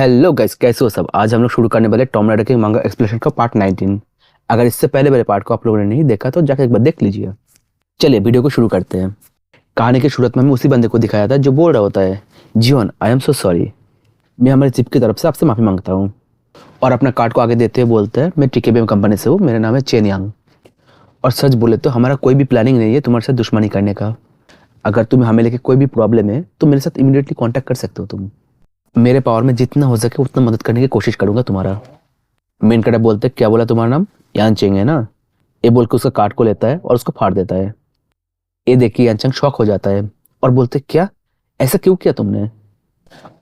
Hello guys, कैसे हो सब। आज हम लोग शुरू करने वाले टॉम राइडर के मांगा एक्सप्लेनेशन का पार्ट 19। अगर इससे पहले वाले पार्ट को आप लोगों ने नहीं देखा तो जाकर एक बार देख लीजिए। चलिए वीडियो को शुरू करते हैं। कहानी की शुरुआत में हमें उसी बंदे को दिखाया था जो बोल रहा होता है, जीवन आई एम सो सॉरी, मैं हमारे चिप की तरफ से आपसे माफी मांगता हूँ। और अपना कार्ड को आगे देते हुए बोलते हैं, मैं टीकेबीएम कंपनी से हूँ, मेरा नाम है चेन यांग। और सच बोले तो हमारा कोई भी प्लानिंग नहीं है तुम्हारे साथ दुश्मनी करने का। अगर तुम्हें हमें लेके कोई भी प्रॉब्लम है तो मेरे साथ इमीडिएटली कॉन्टैक्ट कर सकते हो तुम। मेरे पावर में जितना हो सके उतना मदद करने की कोशिश करूंगा तुम्हारा। मेन कटा बोलते क्या बोला तुम्हारा नाम यान चेंग है ना। ये बोल के उसका कार्ड को लेता है और उसको फाड़ देता है। ये देख के यान चेंग शॉक हो जाता है और बोलते क्या, ऐसा क्यों किया तुमने।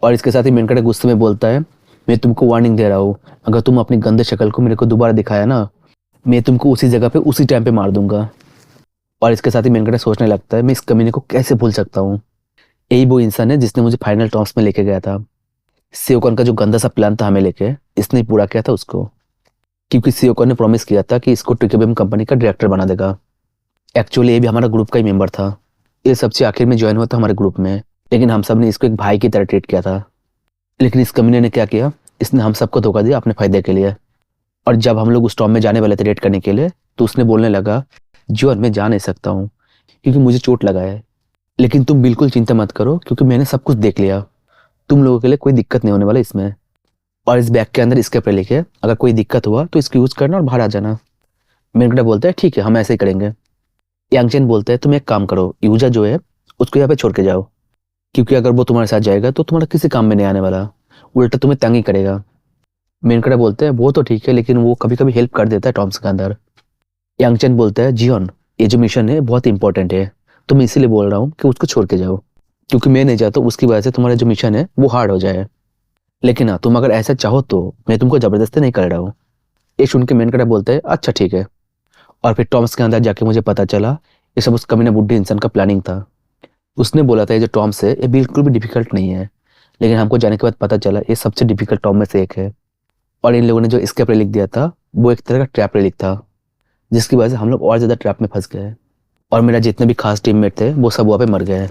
और इसके साथ ही मेन कटा गुस्से में बोलता है, मैं तुमको वार्निंग दे रहा हूँ, अगर तुम अपनी गंदे शक्ल को मेरे को दोबारा दिखाया ना, मैं तुमको उसी जगह पे उसी टाइम पे मार दूंगा। और इसके साथ ही मेन कटा सोचने लगता है, मैं इस कमीने को कैसे भूल सकता हूँ। यही वो इंसान है जिसने मुझे फाइनल टॉम्स में लेके गया था। सियोकॉन का जो गंदा सा प्लान था हमें लेके, इसने पूरा किया था उसको। क्योंकि सियोकॉन ने प्रॉमिस किया था कि इसको टीकेबीएम कंपनी का डायरेक्टर बना देगा। एक्चुअली ये भी हमारा ग्रुप का ही मेंबर था। ये सबसे आखिर में ज्वाइन हुआ था हमारे ग्रुप में, लेकिन हम सब ने इसको एक भाई की तरह ट्रीट किया था। लेकिन इस कमीने ने क्या किया, इसने हम सबको धोखा दिया अपने फायदे के लिए। और जब हम लोग उस टॉम में जाने वाले थे रेड करने के लिए, तो उसने बोलने लगा, जीवन मैं जा नहीं सकता हूँ क्योंकि मुझे चोट लगा है, लेकिन तुम बिल्कुल चिंता मत करो क्योंकि मैंने सब कुछ देख लिया, तुम लोगों के लिए कोई दिक्कत नहीं होने वाला इसमें। और इस बैग के अंदर इसके पे लिखे, अगर कोई दिक्कत हुआ तो इसको यूज करना और बाहर आ जाना। मेनकटा बोलता है ठीक है हम ऐसे ही करेंगे। यांगचेन बोलता है तुम एक काम करो, यूजा जो है उसको यहाँ पे छोड़ के जाओ, क्योंकि अगर वो तुम्हारे साथ जाएगा तो तुम्हारा किसी काम में नहीं आने वाला, उल्टा तुम्हें तंग ही करेगा। मेनकटा बोलते हैं वो तो ठीक है, लेकिन वो कभी कभी हेल्प कर देता है टॉम्स के अंदर। यांगचेन बोलता है जियोन ये जो मिशन है बहुत इंपॉर्टेंट है, तो मैं इसीलिए बोल रहा हूँ कि उसको छोड़ के जाओ, क्योंकि मैं नहीं चाहता उसकी वजह से तुम्हारा जो मिशन है वो हार्ड हो जाए। लेकिन हाँ तुम अगर ऐसा चाहो तो मैं तुमको जबरदस्ती नहीं कर रहा हूँ। ये सुन के मेनकटा बोलता है अच्छा ठीक है। और फिर टॉम्स के अंदर जाके मुझे पता चला ये सब उस कमीने बुड्ढे इंसान का प्लानिंग था। उसने बोला था ये जो टॉम्स है ये बिल्कुल भी डिफिकल्ट नहीं है, लेकिन हमको जाने के बाद पता चला ये सबसे डिफिकल्ट टॉम में से एक है। और इन लोगों ने जो स्केप लिख दिया था वो एक तरह का ट्रैप लिख था, जिसकी वजह से हम लोग और ज्यादा ट्रैप में फंस गए। और मेरा जितने भी खास टीममेट थे वो सब वहाँ पे मर गए।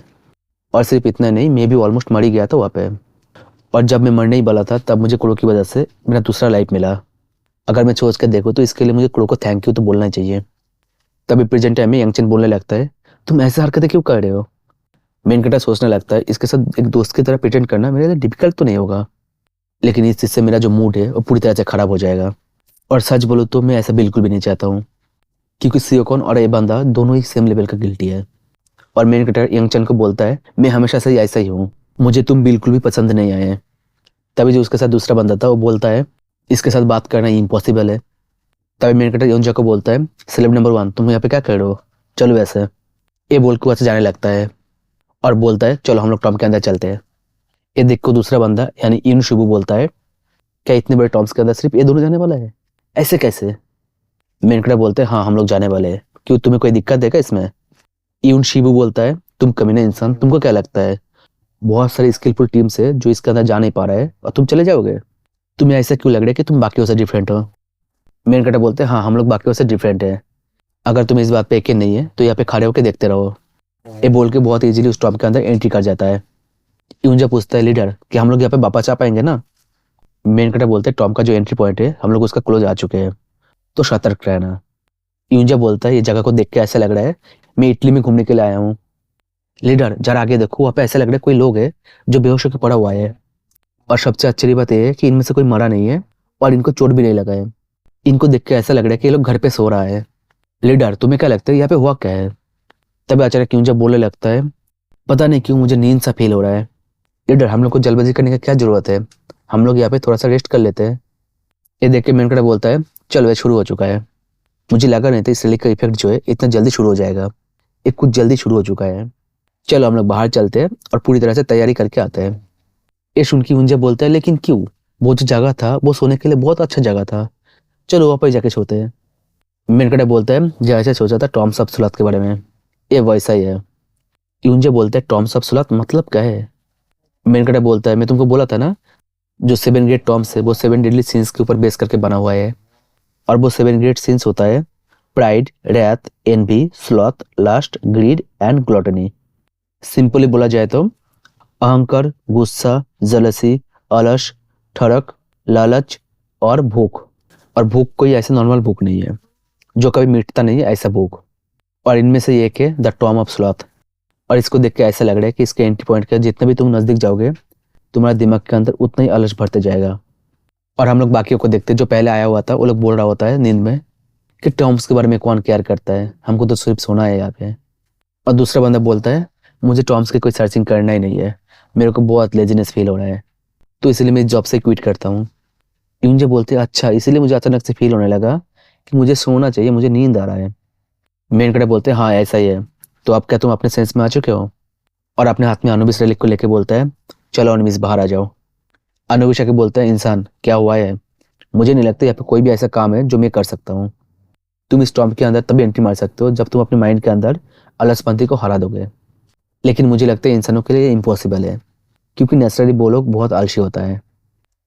और सिर्फ इतना नहीं, मैं भी ऑलमोस्ट मर ही गया था वहाँ पे। और जब मैं मरने ही वाला था तब मुझे क्रो की वजह से मेरा दूसरा लाइफ मिला। अगर मैं सोच कर देखूँ तो इसके लिए मुझे क्रो को थैंक यू तो बोलना ही चाहिए। तभी प्रेजेंट टाइम में यंगचन बोलने लगता है, तुम ऐसे हरकतें क्यों कर रहे हो। मेनकटा सोचने लगता है इसके साथ एक दोस्त की तरह प्रेटेंड करना मेरे लिए डिफिकल्ट तो नहीं होगा, लेकिन इस चीज से मेरा जो मूड है वो पूरी तरह से खराब हो जाएगा। और सच बोलूँ तो मैं ऐसा बिल्कुल भी नहीं चाहता हूँ, क्योंकि सियोकॉन और ये बंदा दोनों ही सेम लेवल का गिल्टी है। और मेनकटा यंगचन को बोलता है मैं हमेशा से ही ऐसा ही हूँ, मुझे तुम बिल्कुल भी पसंद नहीं आए हैं। तभी जो उसके साथ दूसरा बंदा था वो बोलता है इसके साथ बात करना इम्पॉसिबल है। तभी मेनकटा योंजा को बोलता है सेलेब नंबर 1 तुम यहाँ पे क्या कर रहे हो, चलो वैसे। ये बोल के वैसे जाने लगता है और बोलता है चलो हम लोग टॉम के अंदर चलते हैं। ये देख को दूसरा बंदा यानी इन शुबू बोलता है क्या इतने बड़े टॉम्स के अंदर सिर्फ ये दोनों जाने वाला है, ऐसे कैसे। मेनकटा बोलते हैं हाँ हम लोग जाने वाले हैं, क्यों तुम्हें कोई दिक्कत है क्या इसमें। इन शिबू बोलता है तुम कमीना इंसान, तुमको क्या लगता है बहुत सारी स्किलफुल टीम्स है जो इसके अंदर जा नहीं पा रहा है और तुम चले जाओगे, तुम्हें ऐसा क्यों लग रहा है कि तुम बाकियों से डिफरेंट हो। मेनकटा बोलते हैं हाँ हम लोग बाकियों से डिफरेंट है, अगर तुम इस बात पे यकीन नहीं है तो यहाँ पे खड़े होकर देखते रहो। ये बोल के बहुत इजीली उस टॉम के अंदर एंट्री कर जाता है। यूंजा पूछता है लीडर कि हम लोग यहाँ पे वापस आ पाएंगे ना। मेनकटा बोलते हैं टॉम का जो एंट्री पॉइंट है हम लोग उसका क्लोज आ चुके हैं, तो सतर्क रहना। यूंजा बोलता है ये जगह को देख के ऐसा लग रहा है मैं इटली में घूमने के लिए आया हूँ। लीडर जरा आगे देखो, वहाँ पे ऐसा लग रहा है कोई लोग है जो बेहोश होकर पड़ा हुआ है। और सबसे अच्छी बात यह है कि इनमें से कोई मरा नहीं है और इनको चोट भी नहीं लगा है। इनको देख के ऐसा लग रहा है कि ये लोग घर पे सो रहा है। लीडर तुम्हें क्या लगता है यहाँ पे हुआ क्या है। तभी अचानक यूंजा बोलने लगता है पता नहीं क्यों मुझे नींद सा फील हो रहा है। लीडर हम लोग को जल्दबाजी करने की क्या जरूरत है, हम लोग यहाँ पे थोड़ा सा रेस्ट कर लेते हैं। ये देख के मेनकटा बोलता है चलो ये शुरू हो चुका है, मुझे लगा नहीं था इस रिलीक का इफेक्ट जो है इतना जल्दी शुरू हो जाएगा, ये कुछ जल्दी शुरू हो चुका है। चलो हम लोग बाहर चलते हैं और पूरी तरह से तैयारी करके आते हैं। ये सुन के यूंजा बोलता है लेकिन क्यों, वो जो जगह था वो सोने के लिए बहुत अच्छा जगह था, चलो वहाँ पर जाके सोते हैं। मेनकटा बोलता है जैसे सोचा था टॉम्स ऑफ स्लॉथ के बारे में, ये वैसा ही है। यूंजा बोलता है टॉम्स ऑफ स्लॉथ मतलब क्या है। मेनकटा बोलता है मैं तुमको बोला था ना जो 7 ग्रेट टॉम्स है वो 7 डेडली सिंस के ऊपर बेस करके बना हुआ है। और वो 7 ग्रेट सिंस होता है pride, wrath, envy, sloth, lust, greed and gluttony. Simply बोला जाए तो अहंकार, गुस्सा, जलसी, अलस, ठड़क, लालच और भूख। और भूख कोई ऐसे नॉर्मल भूख नहीं है जो कभी मिटता नहीं है, ऐसा भूख। और इनमें से एक है द टॉम ऑफ स्लॉथ। और इसको देख के ऐसा लग रहा है कि इसके एंट्री पॉइंट के जितने भी तुम नजदीक जाओगे तुम्हारे दिमाग के अंदर उतना ही आलस भरते जाएगा। और हम लोग बाकियों को देखते, जो पहले आया हुआ था वो लोग बोल रहा होता है नींद में कि टॉम्स के बारे में कौन केयर करता है, हमको तो सिर्फ सोना है यहाँ पे। और दूसरा बंदा बोलता है मुझे टॉम्स की कोई सर्चिंग करना ही नहीं है, मेरे को बहुत लेजीनेस फील हो रहा है, तो इसलिए मैं इस जॉब से क्विट करता हूँ। मुझे बोलते हैं अच्छा, इसीलिए मुझे अचानक से फील होने लगा कि मुझे सोना चाहिए, मुझे नींद आ रहा है। मेन कड़े बोलते हैं हाँ ऐसा ही है, तो अब क्या तुम अपने सेंस में आ चुके हो? और अपने हाथ में अनुबिस रेलिक को लेके बोलता है चलो अनुबिस बाहर आ जाओ। अनुबिस आके बोलता है इंसान क्या हुआ है, मुझे नहीं लगता यहाँ पे कोई भी ऐसा काम है जो मैं कर सकता हूँ। तुम इस टॉम्ब के अंदर तभी एंट्री मार सकते हो जब तुम अपने माइंड के अंदर अलसपंथी को हरा दोगे। लेकिन मुझे लगता है इंसानों के लिए इम्पॉसिबल है, क्योंकि नेचुरली वो लोग बहुत आलसी होता है।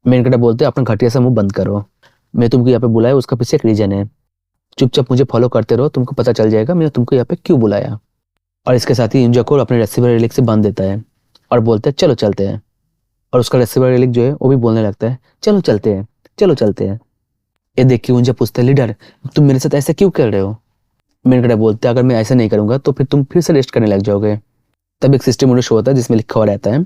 मेनकटा बोलते हैं अपना घटिया सा मुंह बंद करो, मैं तुमको यहाँ पे बुलाया उसका पीछे एक रीजन है, चुपचाप मुझे फॉलो करते रहो, तुमको पता चल जाएगा मैंने तुमको यहाँ पे क्यों बुलाया। और इसके साथ ही इंजा को अपने रेसिवर रिलिक से बांध देता है और बोलते हैं चलो चलते हैं। और उसका रेसिवर रिलिक जो है वो भी बोलने लगता है चलो चलते हैं, चलो चलते हैं। ये देख के उंजा पूछता है लीडर तुम मेरे साथ ऐसा क्यों कर रहे हो? मेनकटा बोलते हैं अगर मैं ऐसा नहीं करूंगा तो फिर तुम फिर से रेस्ट करने लग जाओगे। तब एक सिस्टम उन्हें शो होता है जिसमें लिखा हुआ रहता है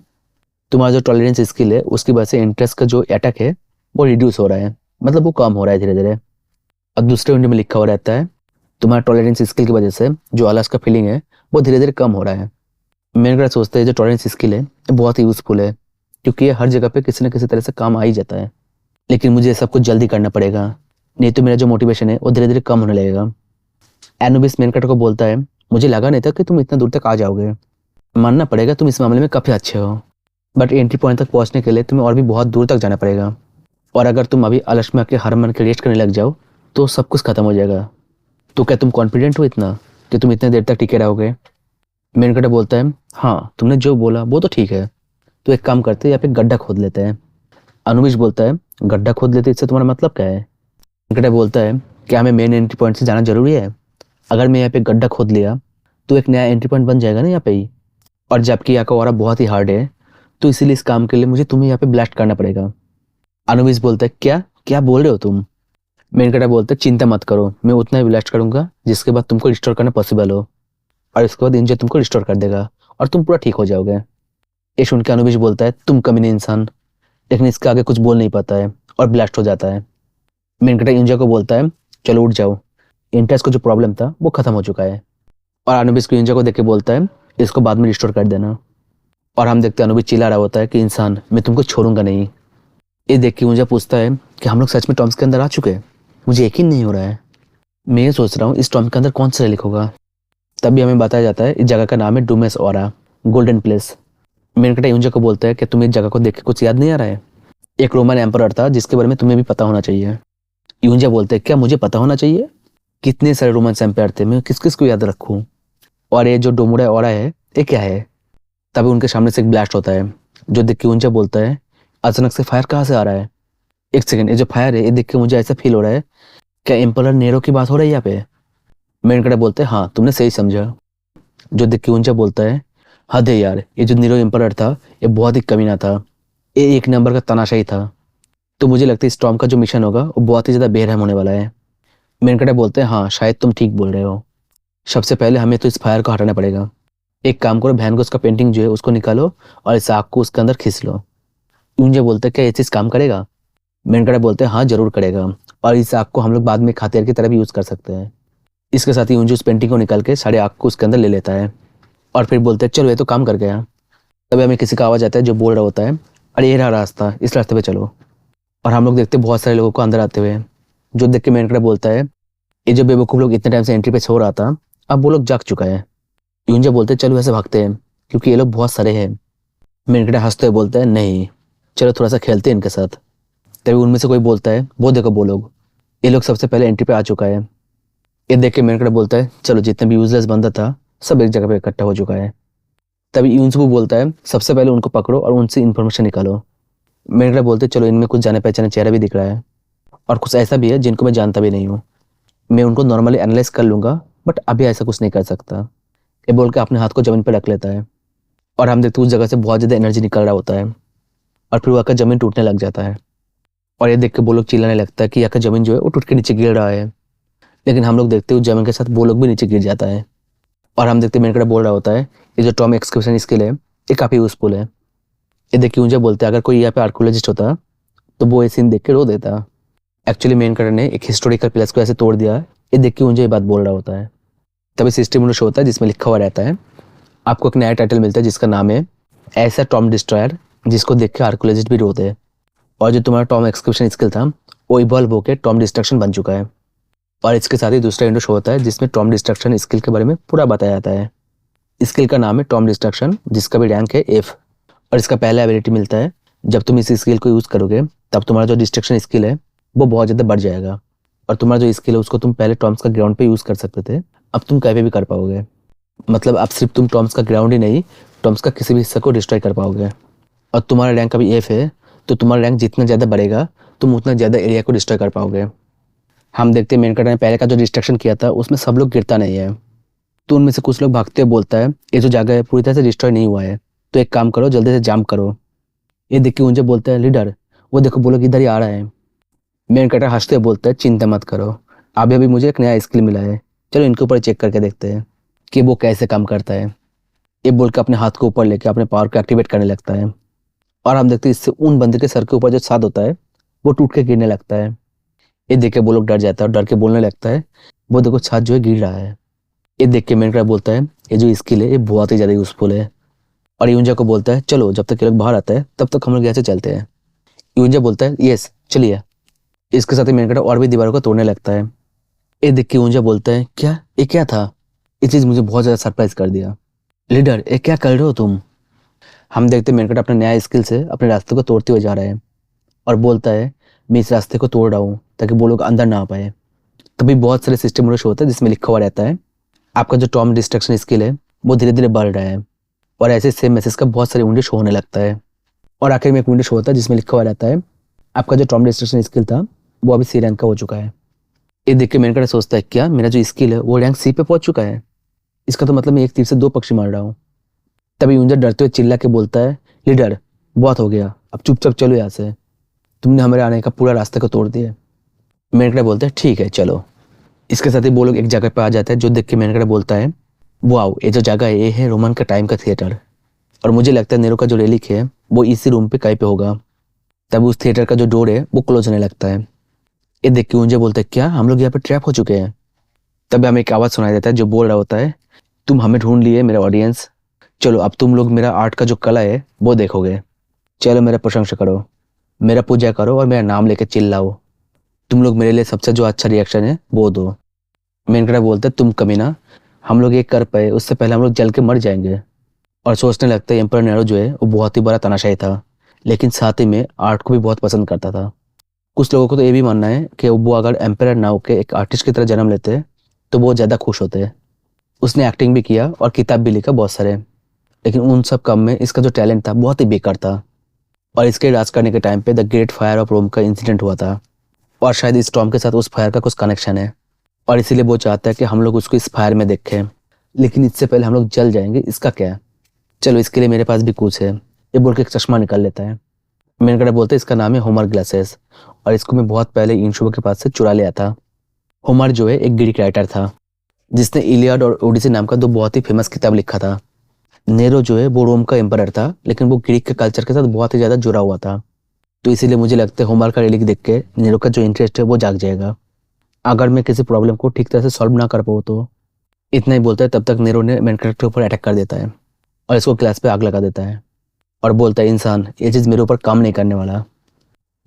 तुम्हारा जो टॉलरेंस स्किल है उसकी वजह से इंटरेस्ट का जो अटैक है वो रिड्यूस हो रहा है, मतलब वो कम हो रहा है धीरे धीरे। और दूसरे विंडो में लिखा हुआ रहता है तुम्हारा टॉलरेंस स्किल की वजह से जो आलस का फीलिंग है वो धीरे धीरे कम हो रहा है। मेरे सोचते हैं जो टॉलरेंस स्किल है ये बहुत ही यूजफुल है, क्योंकि ये हर जगह पे किसी न किसी तरह से काम आ ही जाता है। लेकिन मुझे सब कुछ जल्दी करना पड़ेगा, नहीं तो मेरा जो मोटिवेशन है वो धीरे धीरे कम होने लगेगा। एनुबिस मेनकट को बोलता है मुझे लगा नहीं था कि तुम इतना दूर तक आ जाओगे, मानना पड़ेगा तुम इस मामले में काफ़ी अच्छे हो, बट एंट्री पॉइंट तक पहुंचने के लिए तुम्हें और भी बहुत दूर तक जाना पड़ेगा। और अगर तुम अभी आलस में आके हर मन के रेस्ट करने लग जाओ तो सब कुछ खत्म हो जाएगा। तो क्या तुम कॉन्फिडेंट हो इतना कि तुम इतने देर तक टिके रहोगे? मेनकटा बोलता है हाँ तुमने जो बोला वो तो ठीक है, तो एक काम करते हैं यहाँ पे गड्ढा खोद लेते हैं। अनुबिश बोलता है गड्ढा खोद लेते इससे तुम्हारा मतलब क्या है? मेनकटा बोलता है क्या हमें मेन एंट्री पॉइंट से जाना जरूरी है? अगर मैं यहाँ पे गड्ढा खोद लिया तो एक नया एंट्री पॉइंट बन जाएगा ना यहाँ पे ही, और जबकि यहाँ का ऑरा बहुत ही हार्ड है, तो इसीलिए इस काम के लिए मुझे तुम्हें यहाँ पे ब्लास्ट करना पड़ेगा। अनुबिश बोलता है क्या क्या बोल रहे हो तुम? मेनकटा बोलता है चिंता मत करो, मैं उतना ही ब्लास्ट करूंगा जिसके बाद तुमको रिस्टोर करना पॉसिबल हो, और इसके बाद इंजन तुमको रिस्टोर कर देगा और तुम पूरा ठीक हो जाओगे। ये सुन के अनुबिश बोलता है तुम कमीने इंसान, लेकिन इसके आगे कुछ बोल नहीं पाता है और ब्लास्ट हो जाता है। मेनकटा इंजा को बोलता है चलो उठ जाओ, इंटेस को जो प्रॉब्लम था वो खत्म हो चुका है। और अनुबिश को इंजा को देख के बोलता है इसको बाद में रिस्टोर कर देना। और हम देखते हैं अनुबिश चिल्ला रहा होता है कि इंसान मैं तुमको छोड़ूंगा नहीं। ये देख के इंजा पूछता है कि हम लोग सच में टॉम्स के अंदर आ चुके हैं, मुझे यकीन नहीं हो रहा है। मैं ये सोच रहा हूँ इस टॉम्ब के अंदर कौन सा रिलिक होगा। तभी हमें बताया जाता है इस जगह का नाम है डूमेस ऑरा, गोल्डन प्लेस। मेनकटा यूंजा को बोलता है कि तुम्हें इस जगह को देख के कुछ याद नहीं आ रहा है? एक रोमन एम्परर था जिसके बारे में तुम्हें भी पता होना चाहिए। यूंजा बोलते हैं क्या मुझे पता होना चाहिए? कितने सारे रोमन एम्पायर थे, मैं किस किस को याद रखूं? और ये जो डोमुरा ऑरा है ये क्या है? तभी उनके सामने से एक ब्लास्ट होता है जो देख के यूंजा बोलता है अचानक से फायर कहाँ से आ रहा है? एक सेकेंड, ये जो फायर है ये देख के मुझे ऐसा फील हो रहा है क्या एम्परर नेरो की बात हो रही है यहाँ पे? मेनकटा बोलते हैं हाँ तुमने सही समझा। जो देख के यूंजा बोलता है हद है यार, ये जो नीरो एम्परर था ये बहुत ही कमीना था, ये एक नंबर का तनाशाही था, तो मुझे लगता है स्टॉर्म का जो मिशन होगा वो बहुत ही ज़्यादा बेरहम होने वाला है। मेनकटा बोलते हैं हाँ शायद तुम ठीक बोल रहे हो, सबसे पहले हमें तो इस फायर को हटाना पड़ेगा। एक काम करो बहन को उसका पेंटिंग जो है उसको निकालो और इस आग को उसके अंदर खींच लो। यूंजा बोलते हैं क्या ये चीज़ काम करेगा? मेनकटा बोलते हैं हाँ जरूर करेगा, और इस आग को हम लोग बाद में खातिर की तरह भी यूज़ कर सकते हैं। इसके साथ ही यूंजा उस पेंटिंग को निकाल के सारे आग को उसके अंदर ले लेता है और फिर बोलते हैं चलो ये तो काम कर गया। तभी हमें किसी का आवाज़ आता है जो बोल रहा होता है अरे ये रहा रास्ता, इस रास्ते पे चलो। और हम लोग देखते हैं बहुत सारे लोगों को अंदर आते हुए, जो देख के मेनकटा बोलता है ये जो बेवकूफ़ लोग इतने टाइम से एंट्री पे सो रहा था अब वो लोग जाग चुका है। यूंजा बोलते हैं चलो ऐसे भागते हैं क्योंकि ये लोग बहुत सारे हैं। मेनकटा हंसते हुए बोलता है नहीं चलो थोड़ा सा खेलते हैं इनके साथ। तभी उनमें से कोई बोलता है वो देखो वो लोग, ये लोग सबसे पहले एंट्री पे आ चुका है। ये देख के मेनकटा बोलता है चलो जितने भी यूजलेस बंदा था सब एक जगह पे इकट्ठा हो चुका है। तभी यूनसबू बोलता है सबसे पहले उनको पकड़ो और उनसे इन्फॉर्मेशन निकालो। मेनकटा बोलते चलो इनमें कुछ जाने पहचाने चेहरा भी दिख रहा है और कुछ ऐसा भी है जिनको मैं जानता भी नहीं हूँ, मैं उनको नॉर्मली एनालाइज कर लूंगा बट अभी ऐसा कुछ नहीं कर सकता। ये बोल के अपने हाथ को जमीन पर रख लेता है और हम देखते उस जगह से बहुत ज़्यादा एनर्जी निकल रहा होता है और फिर वहाँ का जमीन टूटने लग जाता है। और ये देख के वो लोग चिल्लाने लगता है कि यहाँ का जमीन जो है वो टूट के नीचे गिर रहा है। लेकिन हम लोग देखते हैं उस जमीन के साथ वो लोग भी नीचे गिर जाता है। और हम देखते हैं मेन बोल रहा होता है ये जो टॉम एक्सकवेशन स्किल है ये काफ़ी यूजफुल है। ये देख के ऊंजा बोलते हैं अगर कोई यहाँ पे आर्कोलॉजिस्ट होता तो वो ये सीन देख के रो देता। एक्चुअली मेन कैरेक्टर ने एक हिस्टोरिकल प्लेस को ऐसे तोड़ दिया, ये देख के मुझे ये बात बोल रहा होता है। तभी सिस्टम शो होता है जिसमें लिखा हुआ रहता है, आपको एक नया टाइटल मिलता है जिसका नाम है ऐसा टॉम डिस्ट्रॉयर, जिसको देख के आर्कोलॉजिस्ट भी रोते हैं। और जो तुम्हारा टॉम एक्सक्यूशन स्किल था वो इवॉल्व होकर टॉम डिस्ट्रक्शन बन चुका है। और इसके साथ ही दूसरा इंडो शो होता है जिसमें टॉम डिस्ट्रक्शन स्किल के बारे में पूरा बताया जाता है। स्किल का नाम है टॉम डिस्ट्रक्शन, जिसका भी रैंक है F। और इसका पहला एबिलिटी मिलता है जब तुम इस स्किल को यूज़ करोगे तब तुम्हारा जो डिस्ट्रक्शन स्किल है वो बहुत ज़्यादा बढ़ जाएगा। और तुम्हारा जो स्किल है उसको तुम पहले टॉम्स का ग्राउंड पे यूज़ कर सकते थे, अब तुम कहीं पे भी कर पाओगे। मतलब अब सिर्फ तुम टॉम्स का ग्राउंड ही नहीं, टॉम्स का किसी भी हिस्से को डिस्ट्रॉय कर पाओगे। और तुम्हारा रैंक अभी F है, तो तुम्हारा रैंक जितना ज़्यादा बढ़ेगा तुम उतना ज़्यादा एरिया को डिस्ट्रॉय कर पाओगे। हम देखते हैं मेन कैरेक्टर ने पहले का जो डिस्ट्रक्शन किया था उसमें सब लोग गिरता नहीं है, तो उनमें से कुछ लोग भागते हुए बोलता है ये जो जगह है पूरी तरह से डिस्ट्रॉय नहीं हुआ है, तो एक काम करो जल्दी से जंप करो। ये देख के मुझे बोलता है लीडर वो देखो वो लोग इधर ही आ रहा है। मेन कैरेक्टर हंसते हुए बोलता है चिंता मत करो, अभी अभी मुझे एक नया स्किल मिला है, चलो इनके ऊपर चेक करके देखते हैं कि वो कैसे काम करता है। ये बोल के अपने हाथ को ऊपर लेके अपने पावर को एक्टिवेट करने लगता है। और हम देखते हैं इससे उन बंदे के सर के ऊपर जो छाद होता है वो टूट के गिरने लगता है। ये देख के वो लोग डर जाता है और डर के बोलने लगता है वो देखो छाद जो है गिर रहा है। ये देख के मेन कैरेक्टर बोलता है ये जो स्किल है ये बहुत ही ज़्यादा यूजफुल है। और यूंजा को बोलता है चलो जब तक ये लोग बाहर आता है तब तक हम लोग यहाँ से चलते हैं। यूंजा बोलता है यस चलिए। इसके साथ ही मेन कैरेक्टर और भी दीवारों को तोड़ने लगता है। ये देख के यूंजा बोलता है क्या ये क्या था, ये चीज़ मुझे बहुत ज़्यादा सरप्राइज कर दिया। लीडर ये क्या कर रहे हो तुम। हम देखते मेन कैरेक्टर अपने नया स्किल से अपने रास्ते को तोड़ते हुए जा रहे हैं और बोलता है मैं इस रास्ते को तोड़ रहा हूँ ताकि वो लोग अंदर ना आ पाए। तभी बहुत सारे सिस्टम शो होता है जिसमें लिखा हुआ रहता है आपका जो टॉम डिस्ट्रक्शन स्किल है वो धीरे धीरे बढ़ रहा है। और ऐसे सेम मैसेज का बहुत सारे विंडो शो होने लगता है। और आखिर में एक विंडो शो होता है जिसमें लिखा हुआ रहता है आपका जो टॉम डिस्ट्रक्शन स्किल था वो अभी C रैंक का हो चुका है। ये देख के मेन कैरेक्टर सोचता है क्या मेरा जो स्किल है वो रैंक C पे पहुंच चुका है, इसका तो मतलब मैं एक तीर से दो पक्षी मार रहा हूँ। तभी यूंजा डरते हुए चिल्ला के बोलता है लीडर बहुत हो गया, अब चुपचाप चलो यहाँ से, तुमने हमारे आने का पूरा रास्ते को तोड़ दिया। मेन कैरेक्टर बोलता है ठीक है चलो। इसके साथ ही वो लोग एक जगह पे आ जाते हैं जो देख के मेन कैरेक्टर बोलता है वाओ ये जो जगह है ये है रोमन का टाइम का थिएटर। और मुझे लगता है नेरो का जो रेलिक है वो इसी रूम पे कहीं पे होगा। तब उस थिएटर का जो डोर है वो क्लोज होने लगता है। ये देख के ऊंजे बोलते हैं क्या हम लोग यहाँ पे ट्रैप हो चुके हैं। तब हमें एक आवाज़ सुनाई देता है जो बोल रहा होता है तुम हमें ढूंढ लिए मेरा ऑडियंस, चलो अब तुम लोग मेरा आर्ट का जो कला है वो देखोगे, चलो मेरा प्रशंसा करो, मेरा पूजा करो और मेरा नाम लेके चिल्लाओ, तुम लोग मेरे लिए सबसे जो अच्छा रिएक्शन है वो दो। मेन कैरेक्टर बोलता है तुम कमीना, हम लोग ये कर पाए उससे पहले हम लोग जल के मर जाएंगे। और सोचने लगता है एम्पर नेरो जो है वो बहुत ही बड़ा तानाशाही था, लेकिन साथ ही में आर्ट को भी बहुत पसंद करता था। कुछ लोगों को तो ये भी मानना है कि वो अगर एम्पर नाउ के एक आर्टिस्ट की तरह जन्म लेते तो वो ज़्यादा खुश होते। उसने एक्टिंग भी किया और किताब भी लिखा बहुत सारे, लेकिन उन सब काम में इसका जो टैलेंट था बहुत ही बेकार था। और इसके राज करने के टाइम पे the great fire of Rome का इंसिडेंट हुआ था और शायद इस टॉम के साथ उस फायर का कुछ कनेक्शन है और इसीलिए वो चाहता है कि हम लोग उसको इस फायर में देखें, लेकिन इससे पहले हम लोग जल जाएंगे, इसका क्या। चलो इसके लिए मेरे पास भी कुछ है। ये बोल के एक चश्मा निकाल लेता है। मेन कैरेक्टर बोलते हैं इसका नाम है होमर ग्लासेस और इसको मैं बहुत पहले इन शुभ के पास से चुरा लिया था। होमर जो है एक ग्रीक राइटर था जिसने इलियड और ओडिसी नाम का दो बहुत ही फेमस किताब लिखा था। नेरो जो है वो रोम का एम्परर था, लेकिन वो ग्रीक के कल्चर के साथ बहुत ही ज़्यादा जुड़ा हुआ था, तो इसीलिए मुझे लगता है होमर का रेलिक देख के नेरो का जो इंटरेस्ट है वो जाग जाएगा अगर मैं किसी प्रॉब्लम को ठीक तरह से सॉल्व ना कर पाऊँ तो। इतना ही बोलता है तब तक नेरो ने मेन कैरेक्टर के ऊपर अटैक कर देता है और इसको क्लास पे आग लगा देता है और बोलता है इंसान ये चीज़ मेरे ऊपर काम नहीं करने वाला।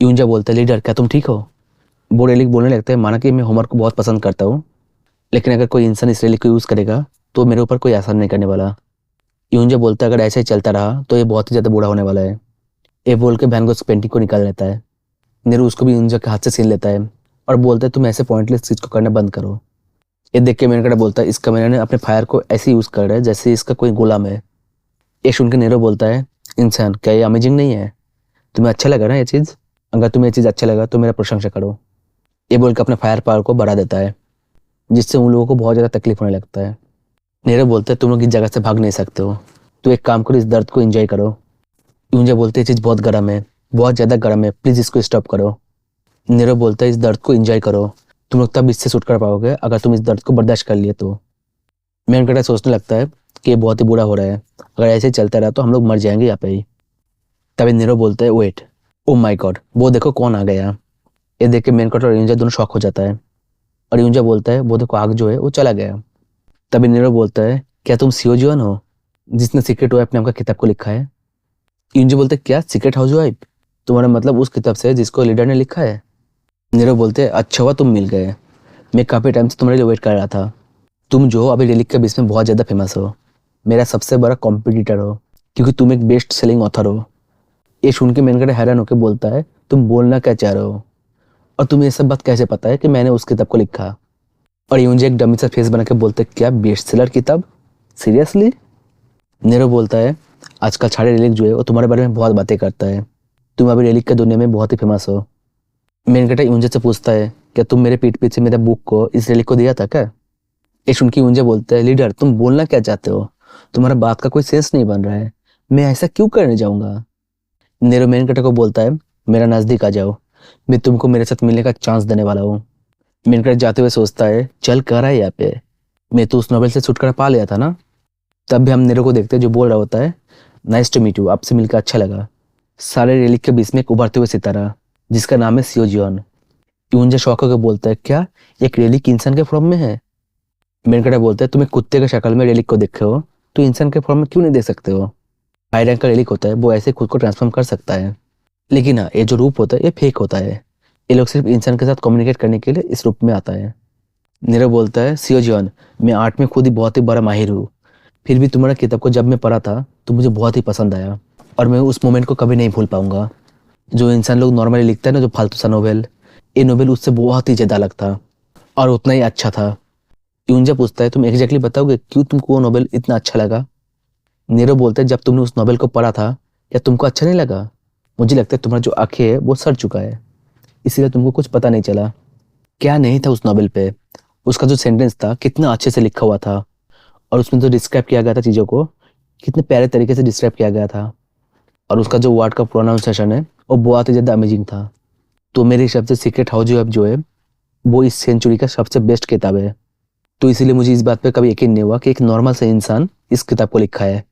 यूंजा बोलता है लीडर क्या तुम ठीक हो। वो रेलिक बोलने लगता है माना कि मैं होमर को बहुत पसंद करता हूँ, लेकिन अगर कोई इंसान इस रेलिक को यूज़ करेगा तो मेरे ऊपर कोई असर नहीं करने वाला। यूंजा बोलता है अगर ऐसे ही चलता रहा तो ये बहुत ही ज़्यादा बुरा होने वाला है। ये बोल के वैन गॉग पेंटिंग को निकाल लेता है। नेरू उसको भी यूंजा के हाथ से छीन लेता है और बोलता है तुम ऐसे पॉइंटलेस चीज़ को करना बंद करो। ये देख के मेन कैरेक्टर बोलता है इसका मैंने अपने फायर को ऐसे यूज़ कर रहा है जैसे इसका कोई गुलाम है। ये सुन के नेरो बोलता है इंसान क्या ये अमेजिंग नहीं है, तुम्हें अच्छा लगा ना ये चीज़, अगर तुम्हें ये चीज़ अच्छा लगा तो मेरा प्रशंसा करो। ये बोल के अपने फायर पावर को बढ़ा देता है जिससे उन लोगों को बहुत ज़्यादा तकलीफ होने लगता है। नेरो बोलता है तुम लोग इस जगह से भाग नहीं सकते हो, तो एक काम करो इस दर्द को एंजॉय करो। यूंजा बोलते ये चीज़ बहुत गर्म है, बहुत ज़्यादा गर्म है, प्लीज़ इसको स्टॉप करो। नीरव बोलता है इस दर्द को एंजॉय करो, तुम लोग तब इससे छुटकारा पाओगे अगर तुम इस दर्द को बर्दाश्त कर लिए तो। मेनकटा सोचने लगता है कि ये बहुत ही बुरा हो रहा है, अगर ऐसे ही चलता रहा तो हम लोग मर जाएंगे यहाँ पे ही। तभी नीरव बोलता है वेट, ओ माय गॉड वो देखो कौन आ गया। ये देख के मेनकटा और यूंजा दोनों शॉक हो जाता है और यूंजा बोलता है वो देखो आग जो है वो चला गया। तभी नीरव बोलता है क्या तुम सियोजियन हो जिसने सीक्रेट वाइफ नाम का किताब को लिखा है। यूंजा बोलते क्या सीक्रेट हाउस वाइफ, तुम्हारा मतलब उस किताब से जिसको लीडर ने लिखा है। नीरव बोलते अच्छा हुआ तुम मिल गए, मैं काफी टाइम से तुम्हारे लिए वेट कर रहा था। तुम जो अभी रिलीक के बीच में बहुत ज्यादा फेमस हो, मेरा सबसे बड़ा कॉम्पिटिटर हो, क्योंकि तुम एक बेस्ट सेलिंग ऑथर हो। ये सुन के मेनकट हैरान होकर बोलता है तुम बोलना क्या चाह रहे हो और तुम्हें ये सब बात कैसे पता है कि मैंने उस किताब को लिखा। और यूंजा एक डमी सा फेस बना के बोलते क्या बेस्ट सेलर किताब, सीरियसली। नीरव बोलता है आजकल छाड़े रिलीक जो है वो तुम्हारे बारे में बहुत बातें करता है, तुम अभी रिलीक के दुनिया में बहुत ही फेमस हो। मेनकटा यूंजा से पूछता है क्या तुम मेरे पीठ पीछे मेरे बुक को इस रिलीक को दिया था क्या। ये सुन के यूंजा बोलता है लीडर तुम बोलना क्या चाहते हो, तुम्हारा बात का कोई सेंस नहीं बन रहा है, मैं ऐसा क्यों करने जाऊंगा। नीरव मेनकटा को बोलता है मेरा नजदीक आ जाओ, मैं तुमको मेरे साथ मिलने का चांस देने वाला हूँ। मेनकटा जाते हुए सोचता है चल कर रहा है यहाँ पे, मैं तो उस नोवेल से छुटकारा पा लिया था ना। तब भी हम नीरव को देखते हैं जो बोल रहा होता है नाइस टू मीट यू, आपसे मिलकर अच्छा लगा। सारे रिलीक के बीच में एक उभरते हुए सितारा जिसका नाम है सियोजियन। यूंजा शौक होकर बोलता है क्या एक रेलिक इंसान के फॉर्म में है। मेनकटा बोलता है तुम्हें कुत्ते के शक्ल में रेलिक को देखे हो तो इंसान के फॉर्म में क्यों नहीं देख सकते हो। हाई रैंक का रेलिक होता है वो ऐसे खुद को ट्रांसफॉर्म कर सकता है, लेकिन हाँ ये जो रूप होता है ये फेक होता है, ये लोग सिर्फ इंसान के साथ कम्युनिकेट करने के लिए इस रूप में आता है। नीरव बोलता है सियोजियन मैं आर्ट में खुद ही बहुत ही बड़ा माहिर हूँ, फिर भी तुम्हारा किताब को जब मैं पढ़ा था तो मुझे बहुत ही पसंद आया और मैं उस मोमेंट को कभी नहीं भूल पाऊंगा। जो इंसान लोग नॉर्मली लिखता है ना जो फालतू सा नोवेल, ये नोवेल उससे बहुत ही ज्यादा अलग था और उतना ही अच्छा था। यूंजा पूछता है तुम एग्जैक्टली बताओगे क्यों तुमको वो नोवेल इतना अच्छा लगा। नीरव बोलता है जब तुमने उस नोवेल को पढ़ा था क्या तुमको अच्छा नहीं लगा, मुझे लगता है तुम्हारा जो आंखें है वो सड़ चुका है, इसीलिए तुमको कुछ पता नहीं चला। क्या नहीं था उस नोवेल पे, उसका जो सेंटेंस था कितना अच्छे से लिखा हुआ था और उसमें जो डिस्क्राइब किया गया था चीज़ों को कितने प्यारे तरीके से डिस्क्राइब किया गया था और उसका जो वर्ड का प्रोनाउंसिएशन है वो बहुत ही ज़्यादा अमेजिंग था। तो मेरे हिसाब से सीक्रेट हाउस जो है वो इस सेंचुरी का सबसे बेस्ट किताब है। तो इसीलिए मुझे इस बात पे कभी यकीन नहीं हुआ कि एक नॉर्मल सा इंसान इस किताब को लिखा है।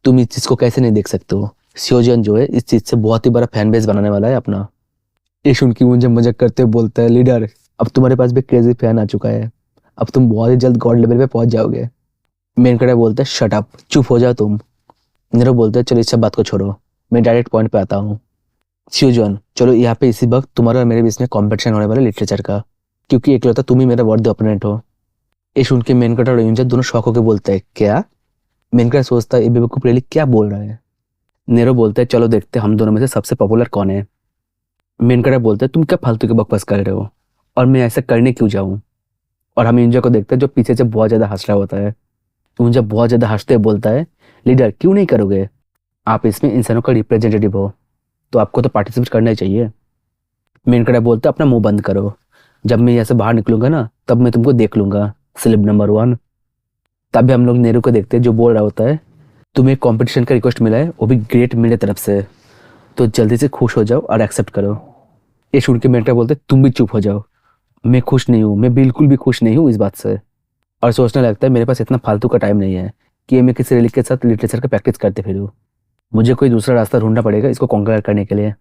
तुम इस चीज़ को कैसे नहीं देख सकते हो। सियोजन जो है इस चीज़ से बहुत ही बड़ा फैन बेस बनाने वाला है अपना। ये सुन के मुझे मजाक करते हुए बोलता है लीडर अब तुम्हारे पास भी क्रेजी फैन आ चुका है, अब तुम बहुत ही जल्द गॉड लेवल पे पहुंच जाओगे। मेनकटा बोलता है शट अप, चुप हो जाओ तुम। नीरव बोलता है चलो इस सब बात को छोड़ो, मैं डायरेक्ट पॉइंट पे आता हूँ। सियोजन चलो यहाँ पे इसी वक्त तुम्हारा और मेरे बीच में कॉम्पिटिशन होने वाला लिटरेचर का, क्योंकि एकलौता तुम ही मेरा वर्दी ओपोनेंट हो। ये सुन के मेनकटा और यूंजा दोनों शौक होकर बोलता है क्या। मेनकटा सोचता है ये बेवकूफ रेलिक क्या बोल रहा है। नीरव बोलता है चलो देखते हैं हम दोनों में से सबसे पॉपुलर कौन है। मेनकटा बोलता है तुम क्या फालतू के बकवास कर रहे हो और मैं ऐसा करने क्यों जाऊं। और हम यूंजा को देखते हैं जो पीछे से बहुत ज्यादा हंस रहा होता है। यूंजा बहुत ज्यादा हंसते हुए बोलता है लीडर क्यों नहीं करोगे, आप इसमें इंसानों का रिप्रेजेंटेटिव हो तो आपको तो पार्टिसिपेट करना ही चाहिए। मेनकटा बोलता है अपना मुंह बंद करो, जब मैं यहाँ से बाहर निकलूंगा ना तब मैं तुमको देख लूंगा स्लिप नंबर 1। तब हम लोग नेहरू को देखते हैं जो बोल रहा होता है तुम्हें कंपटीशन का रिक्वेस्ट मिला है वो भी ग्रेट मेरे तरफ से, तो जल्दी से खुश हो जाओ और एक्सेप्ट करो। ये सुन के मेनकटा बोलते तुम भी चुप हो जाओ, मैं खुश नहीं हूँ, मैं बिल्कुल भी खुश नहीं हूँ इस बात से। और सोचने लगता है मेरे पास इतना फालतू का टाइम नहीं है कि मैं किसी रिलीक के साथ लिटरेचर का प्रैक्टिस करते फिरूँ, मुझे कोई दूसरा रास्ता ढूंढना पड़ेगा इसको कॉन्कर करने के लिए।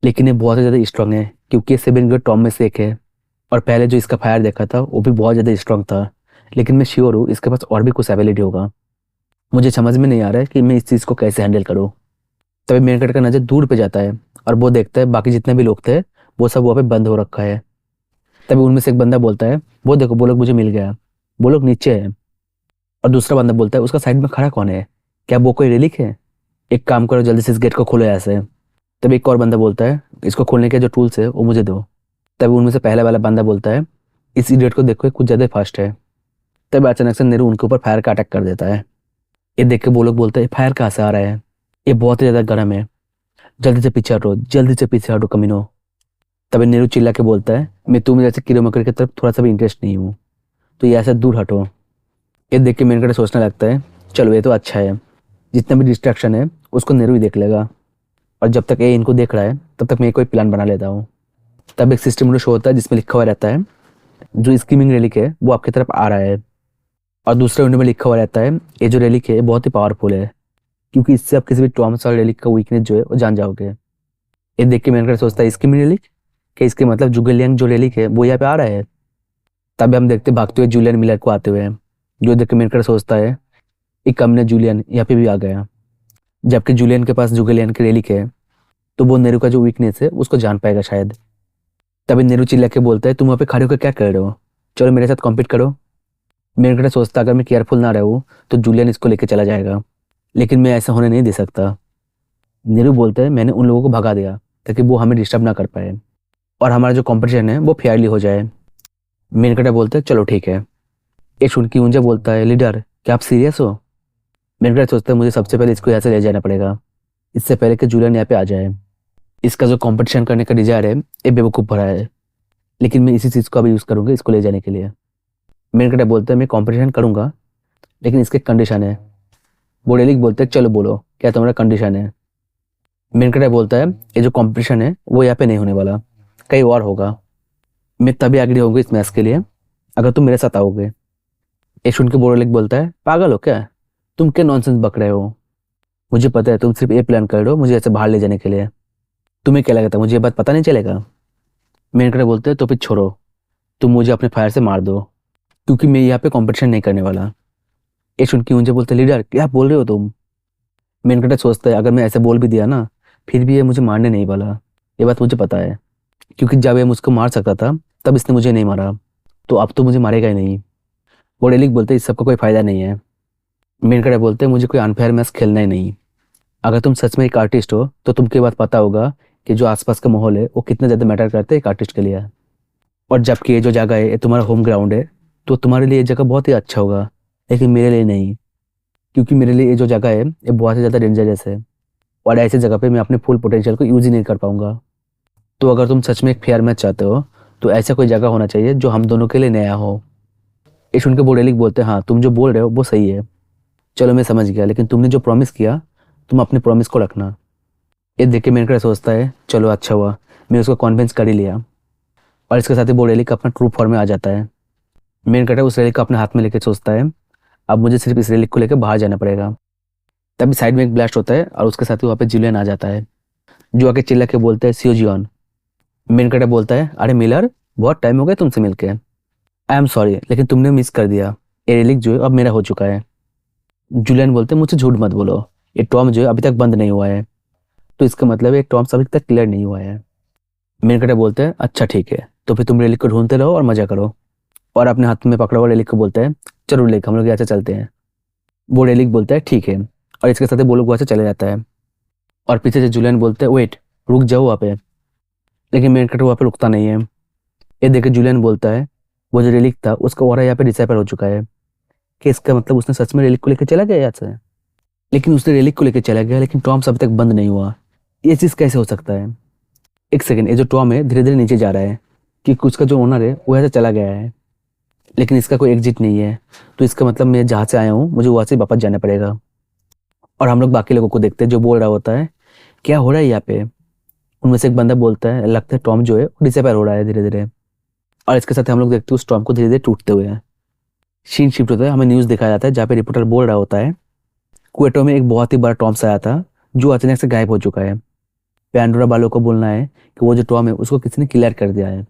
लेकिन ये बहुत ज़्यादा स्ट्रांग है क्योंकि ये 7 ग्रेड टॉम में से एक है और पहले जो इसका फायर देखा था वो भी बहुत ज़्यादा स्ट्रांग था, लेकिन मैं श्योर हूँ इसके पास और भी कुछ एबिलिटी होगा। मुझे समझ में नहीं आ रहा है कि मैं इस चीज़ को कैसे हैंडल करूँ। तभी मेनकट का नज़र दूर पे जाता है और वो देखता है बाकी जितने भी लोग थे वो सब वहाँ पे बंद हो रखा है। तभी उनमें से एक बंदा बोलता है वो देखो वो लोग मुझे मिल गया, वो लोग नीचे है। और दूसरा बंदा बोलता है उसका साइड में खड़ा कौन है, क्या वो कोई रिलीक है, एक काम करो जल्दी से इस गेट को खोलो ऐसे। तभी एक और बंदा बोलता है इसको खोलने के जो टूल्स है वो मुझे दो। तभी उनमें से पहले वाला बंदा बोलता है इस इडियट को देखो ये कुछ ज़्यादा फास्ट है। तभी अचानक से नीरू उनके ऊपर फायर का अटैक कर देता है। ये देख के वो लोग बोलते हैं फायर कहाँ से आ रहा है, ये बहुत ही ज़्यादा गर्म है, जल्दी से पीछे हटो, जल्दी से पीछे हटो कमीनो। तभी नीरू चिल्ला के बोलता है मैं तुम जैसे कीड़े मकोड़े की तरफ थोड़ा सा भी इंटरेस्ट नहीं हूँ, तो ये ऐसे दूर हटो। ये देख के मेनकट सोचने लगता है चलो ये तो अच्छा है, जितना भी डिस्ट्रैक्शन है उसको नीरू ही देख लेगा और जब तक ये इनको देख रहा है तब तक मैं कोई प्लान बना लेता हूँ। तब एक सिस्टम विंडो शो होता है जिसमें लिखा हुआ रहता है जो स्कीमिंग रेलिक है वो आपकी तरफ आ रहा है, और दूसरे विंडो में लिखा हुआ रहता है ये जो रेलिक है बहुत ही पावरफुल है, क्योंकि इससे आप किसी भी टॉम्स और रेलिक का वीकनेस जो है वो जान जाओगे। ये देख के मैंने सोचता है स्कीमिंग रेलिक, कि इसके मतलब जुगेलियंग जो रेलिक है वो यहाँ पे आ रहा है। तब हम देखते भागते हुए जूलियन मिलर को आते हुए, जो देख के मैंने सोचता है एक कम ने जूलियन यहाँ पे भी आ गया। जबकि जूलियन के पास जुगेलियन की रेलिक है तो वो नेहरू का जो वीकनेस है उसको जान पाएगा शायद। तभी नेहरू चिल्ला के बोलता है तुम वहाँ पे खड़े होकर क्या कर रहे हो, चलो मेरे साथ कॉम्पीट करो। मेरे सोचता अगर मैं केयरफुल ना रहूँ तो जूलियन इसको लेके चला जाएगा, लेकिन मैं ऐसा होने नहीं दे सकता। नेहरू बोलता है मैंने उन लोगों को भगा दिया ताकि वो हमें डिस्टर्ब ना कर पाए और हमारा जो कॉम्पिटिशन है वो फेयरली हो जाए। मेनकटा बोलता है चलो ठीक है। एक सुन की ऊंजा बोलता है लीडर क्या आप सीरियस हो। मेनकटा सोचता है मुझे सबसे पहले इसको यहाँ से ले जाना पड़ेगा, इससे पहले कि जूलियन यहाँ पे आ जाए। इसका जो कंपटीशन करने का डिजायर है ये बेवकूफ़ भरा है, लेकिन मैं इसी चीज़ को अभी यूज़ करूँगा इसको ले जाने के लिए। मेनकटा बोलता है मैं कंपटीशन करूँगा लेकिन इसके कंडीशन है। बोडेलिक बोलते हैं चलो बोलो क्या तुम्हारा कंडीशन है। मेनकटा बोलता है ये जो कंपटीशन है वो यहाँ पे नहीं होने वाला, कहीं और होगा। मैं तभी एग्री होंगे इस मैच के लिए अगर तुम मेरे साथ आओगे। ये सुन के बोडेलिक बोलता है पागल हो क्या, तुम क्या नॉनसेंस बक रहे हो, मुझे पता है तुम सिर्फ ये प्लान कर रहे हो मुझे ऐसे बाहर ले जाने के लिए, तुम्हें क्या लगा था मुझे ये बात पता नहीं चलेगा। मेनकटा बोलते हैं तो फिर छोड़ो, तुम मुझे अपने फायर से मार दो क्योंकि मैं यहाँ पे कंपटीशन नहीं करने वाला। ये सुन के मुझे बोलते लीडर क्या बोल रहे हो तुम। मेनकटा सोचता है अगर मैं ऐसे बोल भी दिया ना फिर भी ये मुझे मारने नहीं वाला, ये बात मुझे पता है, क्योंकि जब ये मुझको मार सकता था तब इसने मुझे नहीं मारा, तो अब तो मुझे मारेगा ही नहीं। बोडेलिक बोलते इस सबका कोई फायदा नहीं है। मेनकटा बोलते मुझे कोई अनफेयर मैच खेलना ही नहीं। अगर तुम सच में एक आर्टिस्ट हो तो तुमको ये बात पता होगा कि जो आसपास का माहौल है वो कितना ज़्यादा मैटर करता है एक आर्टिस्ट के लिए। और जबकि ये जो जगह है ये तुम्हारा होम ग्राउंड है तो तुम्हारे लिए ये जगह बहुत ही अच्छा होगा, लेकिन मेरे लिए नहीं, क्योंकि मेरे लिए ये जो जगह है ये बहुत ही ज़्यादा डेंजरस है और ऐसी जगह पे मैं अपने फुल पोटेंशियल को यूज ही नहीं कर पाऊंगा। तो अगर तुम सच में एक फेयर मैच चाहते हो तो ऐसा कोई जगह होना चाहिए जो हम दोनों के लिए नया हो। ये सुन के बोडेलिक बोलते हैं हाँ तुम जो बोल रहे हो वो सही है, चलो मैं समझ गया, लेकिन तुमने जो प्रॉमिस किया तुम अपने प्रॉमिस को रखना। ये देख के मेनकटा सोचता है चलो अच्छा हुआ मैं उसको कॉन्विंस कर ही लिया, और इसके साथ ही बोडेलिक अपना ट्रू फॉर्म में आ जाता है। मेनकटा उस रेलिक को अपने हाथ में लेके सोचता है अब मुझे सिर्फ इस रेलिक को लेकर बाहर जाना पड़ेगा। तभी साइड में एक ब्लास्ट होता है और उसके साथ ही वहाँ पे जूलियन आ जाता है, जो आके चिल्ला के बोलते हैं सियो जियोन। मेनकटा बोलता है अरे मिलर बहुत टाइम हो गया तुमसे मिलके, आई एम सॉरी लेकिन तुमने मिस कर दिया, ये रेलिक जो है अब मेरा हो चुका है। जूलियन बोलते हैं मुझसे झूठ मत बोलो, ये टॉम जो है अभी तक बंद नहीं हुआ है, तो इसका मतलब ये टॉम अभी तक क्लियर नहीं हुआ है। मेनकटा बोलते हैं अच्छा ठीक है तो फिर तुम रेलिक को ढूंढते रहो और मजा करो, और अपने हाथ में पकड़ा हुआ रेलिक को बोलते हैं चलो रेलिक हम लोग यहाँ से चलते हैं। वो रेलिक बोलता है ठीक है, और इसके साथ वो लोग वहाँ से चले जाता है। और पीछे से जूलियन बोलते हैं वेट रुक जाओ वहाँ पे, लेकिन मेनकटा वहाँ पे रुकता नहीं है। ये देख के जूलियन बोलता है वो जो रेलिक था उसका ऑरा यहाँ पे डिसअपीयर हो चुका है, कि इसका मतलब उसने सच में रेलिक को लेकर चला गया यहाँ से। लेकिन उसने रेलिक को लेकर चला गया लेकिन टॉम अभी तक बंद नहीं हुआ, ये चीज़ कैसे हो सकता है। एक सेकेंड, ये जो टॉम है धीरे धीरे नीचे जा रहा है कि उसका जो ओनर है वो यहाँ से चला गया है, लेकिन इसका कोई एग्जिट नहीं है, तो इसका मतलब मैं जहाँ से आया हूँ मुझे वहाँ से वापस जाना पड़ेगा। और हम लोग बाकी लोगों को देखते हैं जो बोल रहा होता है क्या हो रहा है यहाँ पे। उनमें से एक बंदा बोलता है लगता है टॉम जो है वो डिसअपीयर हो रहा है धीरे धीरे, और इसके साथ हम लोग देखते हैं उस टॉम को धीरे धीरे टूटते हुए। सीन शिफ्ट होता है, हमें न्यूज़ दिखाया जाता है जहाँ पे रिपोर्टर बोल रहा होता है क्वेटो में एक बहुत ही बड़ा टॉम्स आया था जो अचानक से गायब हो चुका है। पैंडोरा वालों को बोलना है कि वो जो टॉम है उसको किसी ने क्लियर कर दिया है,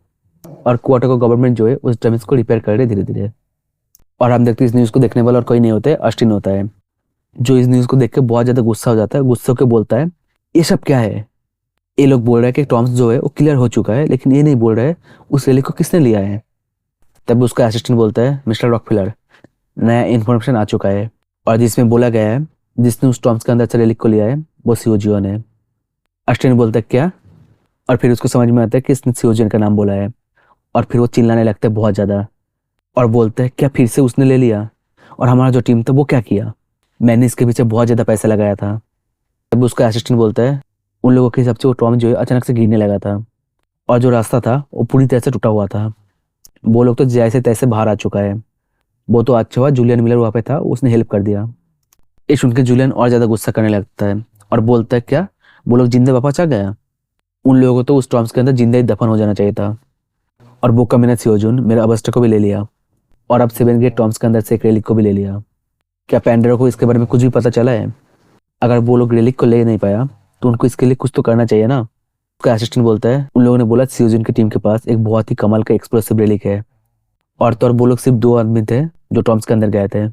और क्वेटो का गवर्नमेंट जो है उस डैमेज को रिपेयर कर रहे धीरे धीरे। और हम देखते हैं इस न्यूज़ को देखने वाला और कोई नहीं होता है, अस्टिन होता है, जो इस न्यूज़ को देख के बहुत ज़्यादा गुस्सा हो जाता है। गुस्से होकर बोलता है ये सब क्या है। ये लोग बोल रहे हैं कि टॉम्स जो है वो क्लियर हो चुका है, लेकिन ये नहीं बोल रहा है उस रेलिक को किसने लिया है। तब उसका असिस्टेंट बोलता है मिस्टर रॉकफिलर नया इन्फॉर्मेशन आ चुका है, और जिसमें बोला गया है जिसने उस टॉम्स के अंदर से रेलिक को लिया है वो सियोजियन है। असिस्टेंट बोलता है क्या, और फिर उसको समझ में आता है कि इसने सियोजियन का नाम बोला है, और फिर वो चिल्लाने लगता है बहुत ज़्यादा और बोलता है क्या फिर से उसने ले लिया, और हमारा जो टीम था वो क्या किया, मैंने इसके पीछे बहुत ज़्यादा पैसा लगाया था। तब उसका असिस्टेंट बोलता है उन लोगों के हिसाब से वो टॉम जो है अचानक से गिरने लगा था, और जो रास्ता था वो पूरी तरह से टूटा हुआ था। वो लोग तो जैसे तैसे बाहर आ चुका है, वो तो अच्छा हुआ जूलियन मिलर वहाँ पे था उसने हेल्प कर दिया। ये सुन के जूलियन और ज़्यादा गुस्सा करने लगता है और बोलता है क्या वो लोग जिंदा वापस आ गया। उन लोगों को तो उस टॉम्स के अंदर जिंदा ही दफन हो जाना चाहिए था। और वो कमीना सियोजुन मेरा अबस्टर को भी ले लिया, और अब सेवन गेट टॉम्स के अंदर से एक रेलिक को भी ले लिया। क्या पैंडरा को इसके बारे में कुछ भी पता चला है? अगर वो लोग रेलिक को ले नहीं पाया तो उनको इसके लिए कुछ तो करना चाहिए ना। उसका असिस्टेंट बोलता है उन लोगों ने बोला सियोजुन की टीम के पास एक बहुत ही कमाल का एक्सप्लोसिव रेलिक है। और तो और वो लोग सिर्फ 2 आदमी थे जो टॉम्स के अंदर गए थे।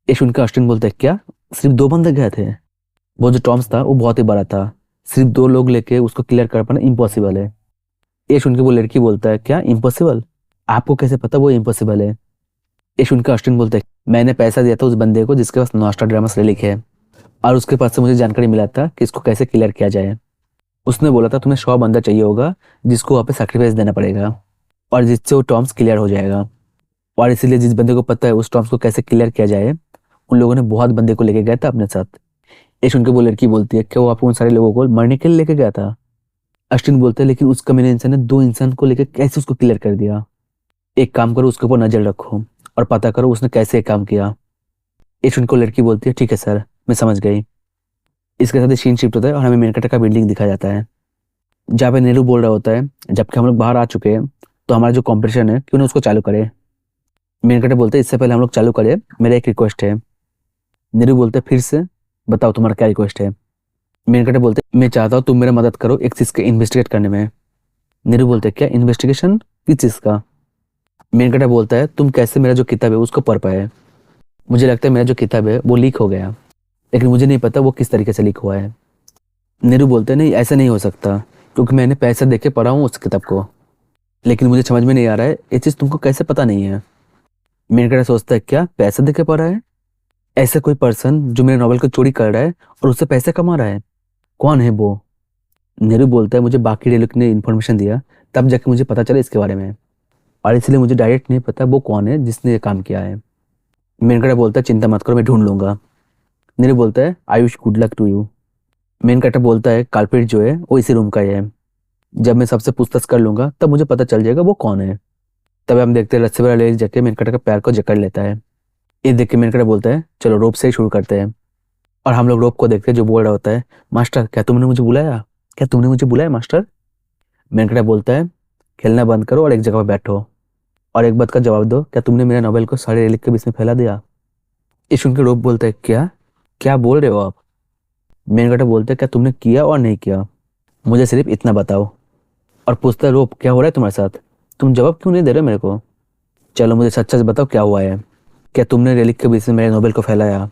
इश उनका असिस्टेंट बोलता है क्या सिर्फ 2 बंदे गए थे? वो जो टॉम्स था वो बहुत ही बड़ा था, सिर्फ 2 लोग लेके उसको क्लियर कर पाना इम्पॉसिबल है। ये सुन के वो लड़की बोलता है क्या इम्पॉसिबल? आपको कैसे पता वो इम्पॉसिबल है? ये सुन के असिस्टेंट बोलता है मैंने पैसा दिया था उस बंदे को जिसके पास नॉस्ट्राडामस रेलिक है, और उसके पास से मुझे जानकारी मिला था कि इसको कैसे क्लियर किया जाए। उसने बोला था तुम्हें 100 बंदा चाहिए होगा जिसको वहाँ पे सैक्रिफाइस देना पड़ेगा, और जिससे वो टॉम्स क्लियर हो जाएगा। और इसीलिए जिस बंदे को पता है उस टॉम्स को कैसे क्लियर किया जाए, उन लोगों ने बहुत बंदे को लेके गया था अपने साथ। ये सुन के वो लड़की बोलती है कि वो आप उन सारे लोगों को मरने के लिए लेके गया था। अश्विन बोलते हैं लेकिन उस कमीने इंसान ने 2 इंसान को लेकर कैसे उसको क्लियर कर दिया? एक काम करो उसके ऊपर नजर रखो और पता करो उसने कैसे एक काम किया। यशवंत को लड़की बोलती है ठीक है सर, मैं समझ गई। इसके साथ सीन शिफ्ट होता है और हमें मेनकटा का बिल्डिंग दिखाया जाता है जहाँ पे नेहरू बोल रहा होता है जबकि हम लोग बाहर आ चुके हैं तो हमारा जो कॉम्पिटिशन है क्यों ना उसको चालू करे। मेनकटा बोलते हैं इससे पहले हम लोग चालू करें मेरा एक रिक्वेस्ट है। नेहरू बोलते हैं फिर से बताओ तुम्हारा क्या रिक्वेस्ट है। मेनकटा बोलते हैं मैं चाहता हूँ तुम मेरा मदद करो एक चीज के इन्वेस्टिगेट करने में। नेहरू बोलते हैं क्या इन्वेस्टिगेशन किस चीज का? मेनकटा बोलता है तुम कैसे मेरा जो किताब है उसको पढ़ पाए। मुझे लगता है मेरा जो किताब है वो लीक हो गया, लेकिन मुझे नहीं पता वो किस तरीके से लीक हुआ है। नीरू बोलते हैं नहीं ऐसा नहीं हो सकता क्योंकि मैंने पैसा देके पढ़ा हूँ उस किताब को, लेकिन मुझे समझ में नहीं आ रहा है ये चीज़ तुमको कैसे पता नहीं है। मेनकटा सोचता है क्या पैसा देके पढ़ा है? ऐसा कोई पर्सन जो मेरे नॉवल को चोरी कर रहा है और उससे पैसे कमा रहा है, कौन है वो? नीरू बोलता है मुझे बाकी रेलक ने इन्फॉर्मेशन दिया तब जाके मुझे पता चला इसके बारे में, और इसलिए मुझे डायरेक्ट नहीं पता वो कौन है जिसने ये काम किया है। मेनकटा बोलता है चिंता मत करो मैं ढूंढ लूंगा। नीरू बोलता है I wish good luck to you. मेनकटा बोलता है कल्प्रिट जो है वो इसी रूम का ही है, जब मैं सबसे पूछताछ कर लूंगा तब मुझे पता चल जाएगा वो कौन है। तब हम देखते हैं रस्सी वाला लेडी जाके मेनकटा के पैर को जकड़ लेता है। ये देख के मेनकटा बोलता है चलो रोप से ही शुरू करते हैं, और हम लोग रोप को देखते हैं जो बोल रहा होता है मास्टर क्या तुमने मुझे बुलाया, क्या तुमने मुझे बुलाया मास्टर? मेनकटा बोलता है खेलना बंद करो और एक जगह पर बैठो और एक बात का जवाब दो, क्या तुमने मेरे नोवेल को सारे रेलिक के बीच में फैला दिया? ये सुन के रोप बोलता है क्या क्या बोल रहे हो आप? मेनकटा बोलता है क्या तुमने किया और नहीं किया, मुझे सिर्फ इतना बताओ। और पूछता है रोप क्या हो रहा है तुम्हारे साथ, तुम जवाब क्यों नहीं दे रहे मेरे को? चलो मुझे सच सच बताओ क्या हुआ है, क्या तुमने रेलिक के बीच में मेरे नोबेल को फैलाया?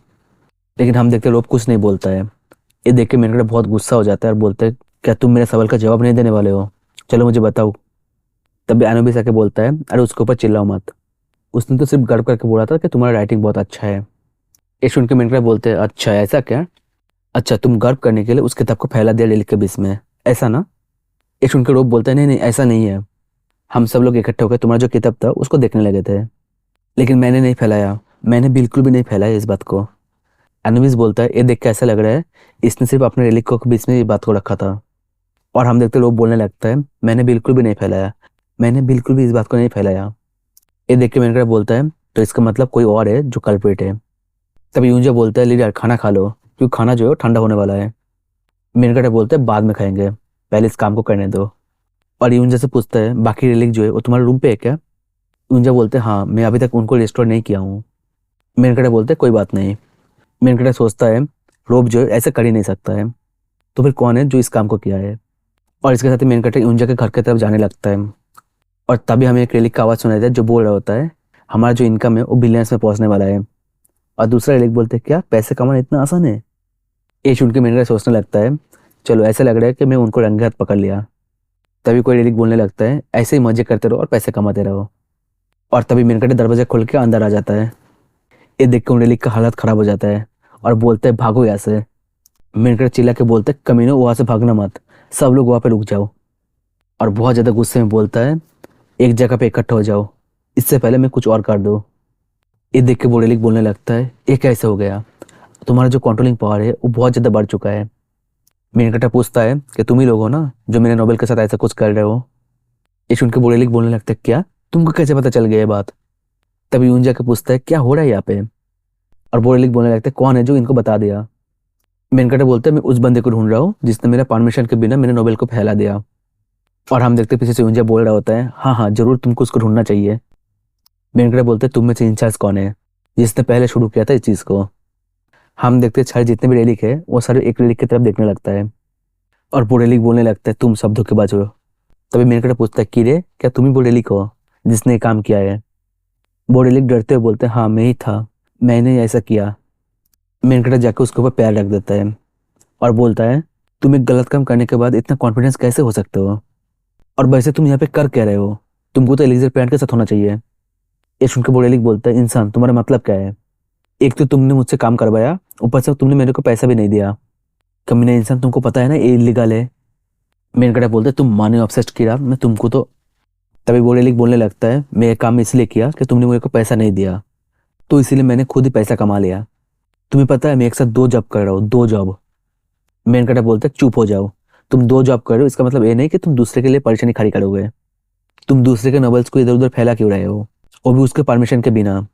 लेकिन हम देखते रोप कुछ नहीं बोलता है। ये देख के मेनकटा बहुत गुस्सा हो जाता है और बोलता है क्या तुम मेरे सवाल का जवाब नहीं देने वाले हो, चलो मुझे बताओ। तभी एनोबिस आके बोलता है अरे उसके ऊपर चिल्लाओ मत, उसने तो सिर्फ गर्व करके बोला था कि तुम्हारा राइटिंग बहुत अच्छा है। ये सुन के मेनकटा बोलते हैं अच्छा ऐसा क्या? अच्छा तुम गर्व करने के लिए उस किताब को फैला दिया रेलिक के बीच में, ऐसा ना? ये सुन के रोप बोलता है नहीं नहीं ऐसा नहीं है, हम सब लोग इकट्ठे होकर तुम्हारा जो किताब था उसको देखने लगे थे, लेकिन मैंने नहीं फैलाया, मैंने बिल्कुल भी नहीं फैलाया इस बात को। एनोबिस बोलता है ये देख के ऐसा लग रहा है इसने सिर्फ अपने रेलिक को बीच में ये बात को रखा था। और हम देखते लोग बोलने लगता है मैंने बिल्कुल भी नहीं फैलाया, मैंने बिल्कुल भी इस बात को नहीं फैलाया। ये देख के मेनकटा बोलता है तो इसका मतलब कोई और है जो कल्प्रिट है। तभी यूंजा बोलता है लीडर खाना खा लो क्योंकि खाना जो है वो ठंडा होने वाला है। मेनकटा बोलता है बाद में खाएंगे, पहले इस काम को करने दो। और यूंजा से पूछता है बाकी रेलिक जो है वो तुम्हारे रूम पे है क्या? यूंजा बोलते हैं हाँ मैं अभी तक उनको रिस्टोर नहीं किया हूँ। मेनकटा बोलते हैं कोई बात नहीं। मेनकटा सोचता है रोब जो है ऐसा कर ही नहीं सकता है, तो फिर कौन है जो इस काम को किया है? और इसके साथ ही मेनकटा यूंजा के घर की तरफ जाने लगता है, और तभी हमें एक रेलिक का आवाज़ सुनाई देता है जो बोल रहा होता है हमारा जो इनकम है वो बिलियंस में पहुंचने वाला है। और दूसरा रेलिक बोलते हैं क्या पैसे कमाना इतना आसान है? ये सुन के मेनकटा सोचने लगता है चलो ऐसा लग रहा है कि मैं उनको रंगे हाथ पकड़ लिया। तभी कोई रेलिक बोलने लगता है ऐसे ही मजे करते रहो और पैसे कमाते रहो। और तभी मेनकटा दरवाजा खोल के अंदर आ जाता है। ये देख के उन रेलिक का हालत खराब हो जाता है और बोलते हैं भागो यहाँ से। मेनकटा चिल्ला के बोलते हैं कमीनो वहां से भागना मत, सब लोग वहां पे रुक जाओ। और बहुत ज्यादा गुस्से में बोलता है एक जगह पे इकट्ठा हो जाओ, इससे पहले मैं कुछ और कर दूं। ये देख के वो रेलिक बोलने लगता है ये कैसे हो गया, तुम्हारा जो कंट्रोलिंग पावर है वो बहुत ज्यादा बढ़ चुका है। मेनकटा पूछता है कि तुम ही लोग हो ना जो मेरे नोबेल के साथ ऐसा कुछ कर रहे हो? ये सुन के वो रेलिक बोलने लगता है क्या तुमको कैसे पता चल गया ये बात? तभी यूंजा के पूछता है क्या हो रहा है यहाँ पे? और वो रेलिक बोलने लगता है कौन है जो इनको बता दिया? मेनकाटा बोलता है मैं उस बंदे को ढूंढ रहा हूँ जिसने मेरा परमिशन के बिना मेरे नोवेल को फैला दिया। और हम देखते पीछे से यूंजा बोल रहा होता है हाँ हाँ जरूर तुमको उसको ढूंढना चाहिए। मेनकाटा बोलते हैं तुम में से इंचार्ज कौन है जिसने पहले शुरू किया था इस चीज को। हम देखते सारे जितने भी रेलिक है वो सारे एक रेलिक की तरफ देखने लगता है और वो रेलिक बोलने लगता है तुम सब धोखेबाज हो। तभी मेनकाटा पूछता है कि रे क्या तुम ही वो रेलिक हो जिसने ये काम किया है। वो रेलिक डरते हुए बोलते हैं हाँ मैं ही था, मैंने ही ऐसा किया। मेनकाटा जाकर उसके ऊपर पैर रख देता है और बोलता है तुम एक गलत काम करने के बाद इतना कॉन्फिडेंस कैसे हो सकते हो, और वैसे तुम यहाँ पे कर क्या रहे हो, तुमको तो एलिजर प्लांट के साथ होना चाहिए। ये सुन के बोरेलिक बोलता है इंसान तुम्हारा मतलब क्या है, एक तो तुमने मुझसे काम करवाया ऊपर से तुमने मेरे को पैसा भी नहीं दिया, कमीना इंसान तुमको पता है ना ये इलीगल है। मेनकाटा बोलता है तुम माने ऑब्सेस्ड किया मैं तुमको तो। तभी बोरेलिक बोलने लगता है मैं ये काम इसलिए किया कि तुमने मुझे को पैसा नहीं दिया, तो इसीलिए मैंने खुद ही पैसा कमा लिया। तुम्हें पता है मैं एक साथ 2 जॉब कर रहा हूँ, 2 जॉब। मेनकाटा बोलता है चुप हो जाओ, तुम 2 जॉब कर रहे हो इसका मतलब ये नहीं कि तुम दूसरे के लिए परेशानी खड़ी करोगे। तुम दूसरे के नॉवेल्स को इधर उधर फैला क्यों रहे हो, वो भी उसके परमिशन के बिना।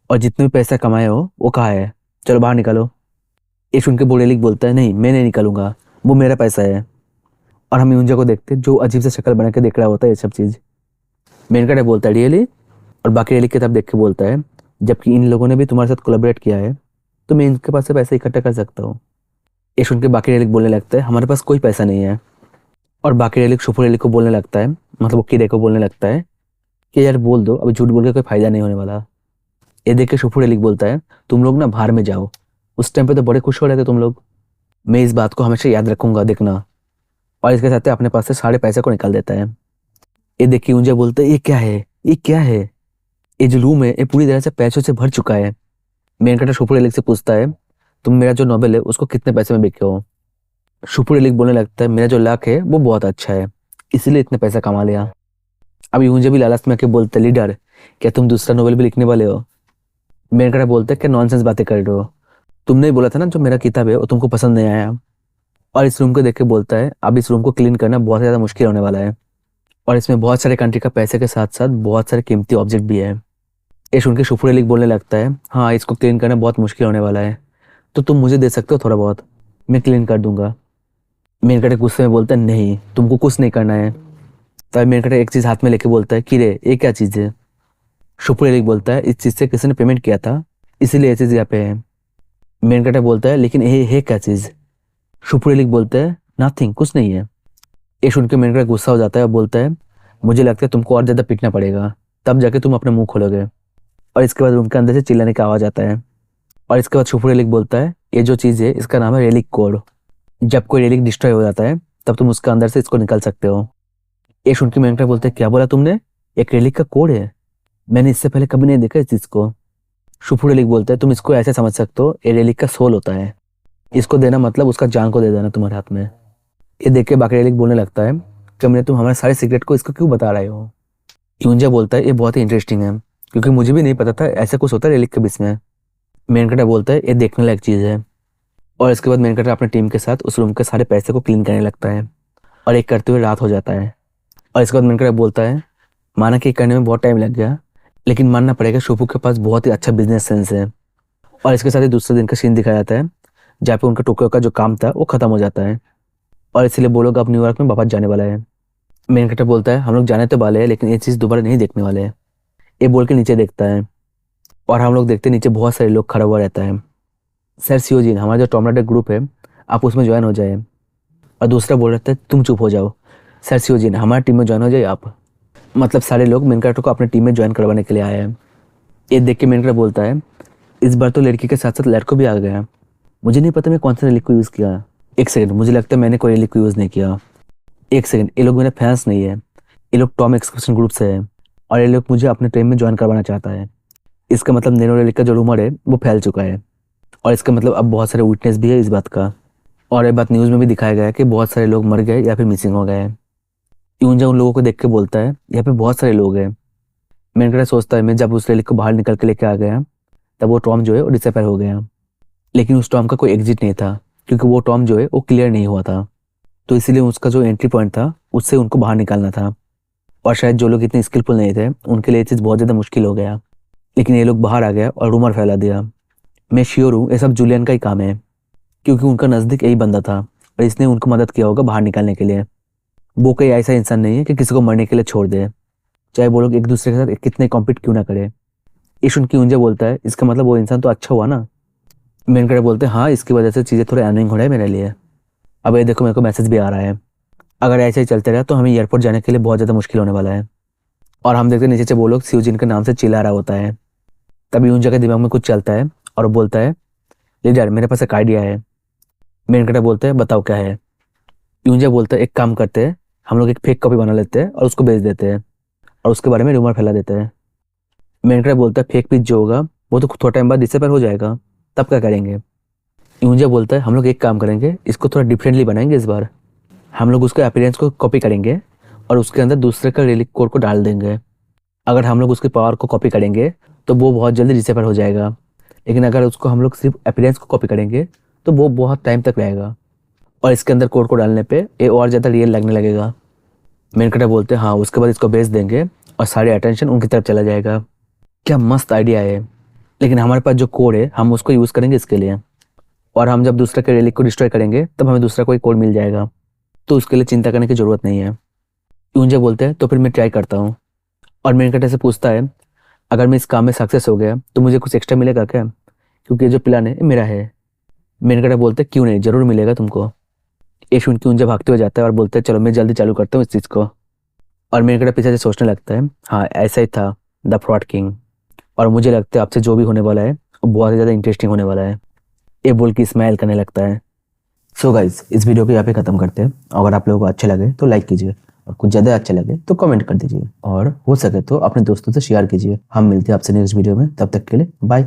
और जितने भी पैसा कमाए हो वो कहाँ है, चलो बाहर निकालो। ये सुन के बोरेलिक बोलता है नहीं मैं नहीं निकालूंगा, वो मेरा पैसा है। और हम यूंजा को देखते जो अजीब सा शक्ल बना के देख रहा होता है ये सब चीज। मेनकाटा बोलता है रियली, और बाकी रेलिक की तरफ देख के बोलता है जबकि इन लोगों ने भी तुम्हारे साथ कोलैबोरेट किया है तो मैं इनके पास से पैसा इकट्ठा कर सकता हूँ। ये सुन के बाकी रेलिक बोलने लगता है हमारे पास कोई पैसा नहीं है। और बाकी रेलिक सुपर रेलिक को बोलने लगता है, मतलब वो कीड़े को बोलने लगता है कि यार बोल दो, अभी झूठ बोल के कोई फायदा नहीं होने वाला। ये देख के सुपर रेलिक बोलता है तुम लोग ना बाहर में जाओ, उस टाइम पे तो बड़े खुश हो रहे थे तुम लोग, मैं इस बात को हमेशा याद रखूंगा देखना। और इसके साथ ही अपने पास से सारे पैसे को निकाल देता है। ये देख के यूंजा बोलता है ये क्या है, ये क्या है, ये जो रूम है ये पूरी तरह से पैसों से भर चुका है। मेनकाटा सुपर रेलिक से पूछता है तुम मेरा जो नॉवेल है उसको कितने पैसे में बेचे हो। सुपर रेलिक बोलने लगता है मेरा जो लक है वो बहुत अच्छा है इसीलिए इतने पैसा कमा लिया। अब यूंजा भी लालच में आके बोलता है लीडर क्या तुम दूसरा नॉवेल भी लिखने वाले हो। मेनकाटा बोलता है क्या नॉनसेंस बातें कर रहे हो, तुमने ही बोला था ना जो मेरा किताब है वो तुमको पसंद नहीं आया। और इस रूम को देख के बोलता है अब इस रूम को क्लीन करना बहुत ज़्यादा मुश्किल होने वाला है और इसमें बहुत सारे कंट्री का पैसे के साथ साथ बहुत सारे कीमती ऑब्जेक्ट भी है। ये सुन के सुपर रेलिक बोलने लगता है हाँ इसको क्लीन करना बहुत मुश्किल होने वाला है, तो तुम मुझे दे सकते हो थोड़ा बहुत, मैं क्लीन कर दूंगा। मेनकाटा गुस्से में बोलता है नहीं तुमको कुछ नहीं करना है। तब मेनकाटा एक चीज़ हाथ में लेके बोलता है कि रे ये क्या चीज़ है। सुपर रेलिक बोलता है इस चीज़ से किसी ने पेमेंट किया था इसीलिए ये चीज़ यहाँ पे है। मेनकाटा बोलता है लेकिन ये है क्या चीज़। सुपर रेलिक बोलता है नथिंग, कुछ नहीं है। ये सुन के मेनकाटा गुस्सा हो जाता है और बोलता है मुझे लगता है तुमको और ज़्यादा पीटना पड़ेगा तब जाके तुम अपना मुंह खोलोगे। और इसके बाद रूम के अंदर से चिल्लाने का आवाज़ आता है। और इसके बाद सुपर रेलिक बोलता है ये जो चीज़ है इसका नाम है रेलिक कोड, जब कोई रेलिक डिस्ट्रॉय हो जाता है तब तुम उसके अंदर से इसको निकाल सकते हो। ये सुन के मेनकाटा बोलते हैं क्या बोला तुमने, एक रेलिक का कोड है, मैंने इससे पहले कभी नहीं देखा इस चीज़ को। सुपर रेलिक बोलता है तुम इसको ऐसे समझ सकते हो ये रेलिक का सोल होता है, इसको देना मतलब उसका जान को दे देना तुम्हारे हाथ में। ये देख के बाकी रेलिक बोलने लगता है कि मैंने तुम हमारे सारे सीक्रेट को इसको क्यों बता रहे हो। यूंजा बोलता है ये बहुत ही इंटरेस्टिंग है क्योंकि मुझे भी नहीं पता था ऐसा कुछ होता है रेलिक के बीच में। मेनकाटा बोलता है ये देखने लायक चीज़ है। और इसके बाद मेनकाटा अपनी टीम के साथ उस रूम के सारे पैसे को क्लीन करने लगता है और एक करते हुए रात हो जाता है। और इसके बाद मेनकाटा बोलता है माना कि करने में बहुत टाइम लग गया लेकिन मानना पड़ेगा शोपू के पास बहुत ही अच्छा बिजनेस सेंस है। और इसके साथ ही दूसरे दिन का सीन दिखाया जाता है जहाँ पे उनका टोक्यो का जो काम था वो खत्म हो जाता है और इसलिए वो लोग अब न्यूयॉर्क में वापस जाने वाला है। मेनकाटा बोलता है हम लोग जाने तो वाले हैं लेकिन ये चीज़ दोबारा नहीं देखने वाले हैं। ये बोल के नीचे देखता है और हम लोग देखते नीचे बहुत सारे लोग खड़ा हुआ रहता है। सर सियोजिन हमारा जो टॉम राइडर ग्रुप है आप उसमें ज्वाइन हो जाए। और दूसरा बोल रहा था तुम चुप हो जाओ, सर सियोजिन हमारी टीम में ज्वाइन हो जाए आप। मतलब सारे लोग मेनकाटा को अपनी टीम में ज्वाइन करवाने के लिए आए हैं। ये देख के मेनकाटा बोलता है इस बार तो लड़की के साथ साथ लड़को भी आ गया, मुझे नहीं पता मैं कौन सा लिक्विड को यूज़ किया। एक सेकंड, मुझे लगता है मैंने कोई लिक्विड यूज़ नहीं किया। एक सेकंड, ये लोग मेरे फैंस नहीं है, ये लोग टॉम एक्सकर्शन ग्रुप से है और ये लोग मुझे अपने टीम में ज्वाइन करवाना चाहता है। इसका मतलब नैनो रेलिक का जो रूमर है वो फैल चुका है और इसका मतलब अब बहुत सारे विटनेस भी है इस बात का। और ये बात न्यूज़ में भी दिखाया गया है कि बहुत सारे लोग मर गए या फिर मिसिंग हो गए हैं। यूंजा उन लोगों को देख के बोलता है यहाँ पे बहुत सारे लोग हैं। मेनकाटा सोचता है मैं जब उस रेलिक को बाहर निकल के लेके आ गया तब वो टॉम जो है वो डिसअपेयर हो गया, लेकिन उस टॉम का कोई एग्जिट नहीं था क्योंकि वो टॉम जो है वो क्लियर नहीं हुआ था, तो इसीलिए उसका जो एंट्री पॉइंट था उससे उनको बाहर निकालना था। और शायद जो लोग इतने स्किलफुल नहीं थे उनके लिए ये चीज़ बहुत ज़्यादा मुश्किल हो गया, लेकिन ये लोग बाहर आ गया और रूमर फैला दिया। मैं श्योर हूँ ये सब जूलियन का ही काम है क्योंकि उनका नज़दीक यही बंदा था और इसने उनको मदद किया होगा बाहर निकालने के लिए। वो कोई ऐसा इंसान नहीं है कि किसी को मरने के लिए छोड़ दे, चाहे वो लोग एक दूसरे के साथ कितने कॉम्पीट क्यों ना करे। ईशुन क्यूंजे बोलता है इसका मतलब वो इंसान तो अच्छा हुआ ना। मेन कैरेक्टर बोलते हैं हाँ, इसकी वजह से चीज़ें थोड़े अर्निंग हो रहा है मेरे लिए। अब ये देखो मेरे को मैसेज भी आ रहा है। अगर ऐसे ही चलते रहा तो हमें एयरपोर्ट जाने के लिए बहुत ज़्यादा मुश्किल होने वाला है। और हम देखते हैं नीचे से वो लोग सिवजिन के नाम से चिल्ला रहा होता है। तभी यूंजा के दिमाग में कुछ चलता है और वो बोलता है लीडर मेरे पास एक आइडिया है। मेन कैरेक्टर बोलते हैं बताओ क्या है। यूंजा बोलता है एक काम करते हैं, हम लोग एक फेक कॉपी बना लेते हैं और उसको बेच देते हैं और उसके बारे में रूमर फैला देते हैं। मेन कैरेक्टर बोलता है फेक पीस जो होगा वो तो थोड़ा टाइम बाद डिसअपीयर हो जाएगा, तब क्या करेंगे। यूंजा बोलता है हम लोग एक काम करेंगे, इसको थोड़ा डिफरेंटली बनाएंगे। इस बार हम लोग उसके अपीयरेंस को कॉपी करेंगे और उसके अंदर दूसरे का रिलीक कोड को डाल देंगे। अगर हम लोग उसके पावर को कॉपी करेंगे तो वो बहुत जल्दी डिसअपीयर हो जाएगा, लेकिन अगर उसको हम लोग सिर्फ अपीयरेंस को कॉपी करेंगे तो वो बहुत टाइम तक रहेगा और इसके अंदर कोड को डालने पे ये और ज़्यादा रियल लगने लगेगा। मेन कैरेक्टर बोलते हैं हाँ, उसके बाद इसको बेच देंगे और सारी अटेंशन उनकी तरफ चला जाएगा। क्या मस्त आइडिया है, लेकिन हमारे पास जो कोड है हम उसको यूज़ करेंगे इसके लिए, और हम जब दूसरे के रिलीक को डिस्ट्रॉय करेंगे तब हमें दूसरा कोई कोड मिल जाएगा, तो उसके लिए चिंता करने की ज़रूरत नहीं है। यूंजा बोलते हैं तो फिर मैं ट्राई करता हूँ। और मेन कैरेक्टर से पूछता है अगर मैं इस काम में सक्सेस हो गया तो मुझे कुछ एक्स्ट्रा मिलेगा क्या, क्योंकि ये जो प्लान है ये मेरा है। मेन कैरेक्टर बोलते हैं क्यों नहीं, ज़रूर मिलेगा तुमको। ये सुन के यूंजा भागते हुए जाता है और बोलते हैं चलो मैं जल्दी चालू करता हूँ इस चीज़ को। और मेन कैरेक्टर पीछे से सोचने लगता है हाँ ऐसा ही था द फ्रॉड किंग, और मुझे लगता है आपसे जो भी होने वाला है वो बहुत ही ज़्यादा इंटरेस्टिंग होने वाला है। ये बोल के स्माइल करने लगता है। सो गाइज इस वीडियो को यहाँ पे ख़त्म करते हैं। अगर आप लोगों को अच्छे लगे तो लाइक कीजिए और कुछ ज़्यादा अच्छा लगे तो कमेंट कर दीजिए और हो सके तो अपने दोस्तों से शेयर कीजिए। हम मिलते हैं आपसे नेक्स्ट वीडियो में, तब तक के लिए बाय।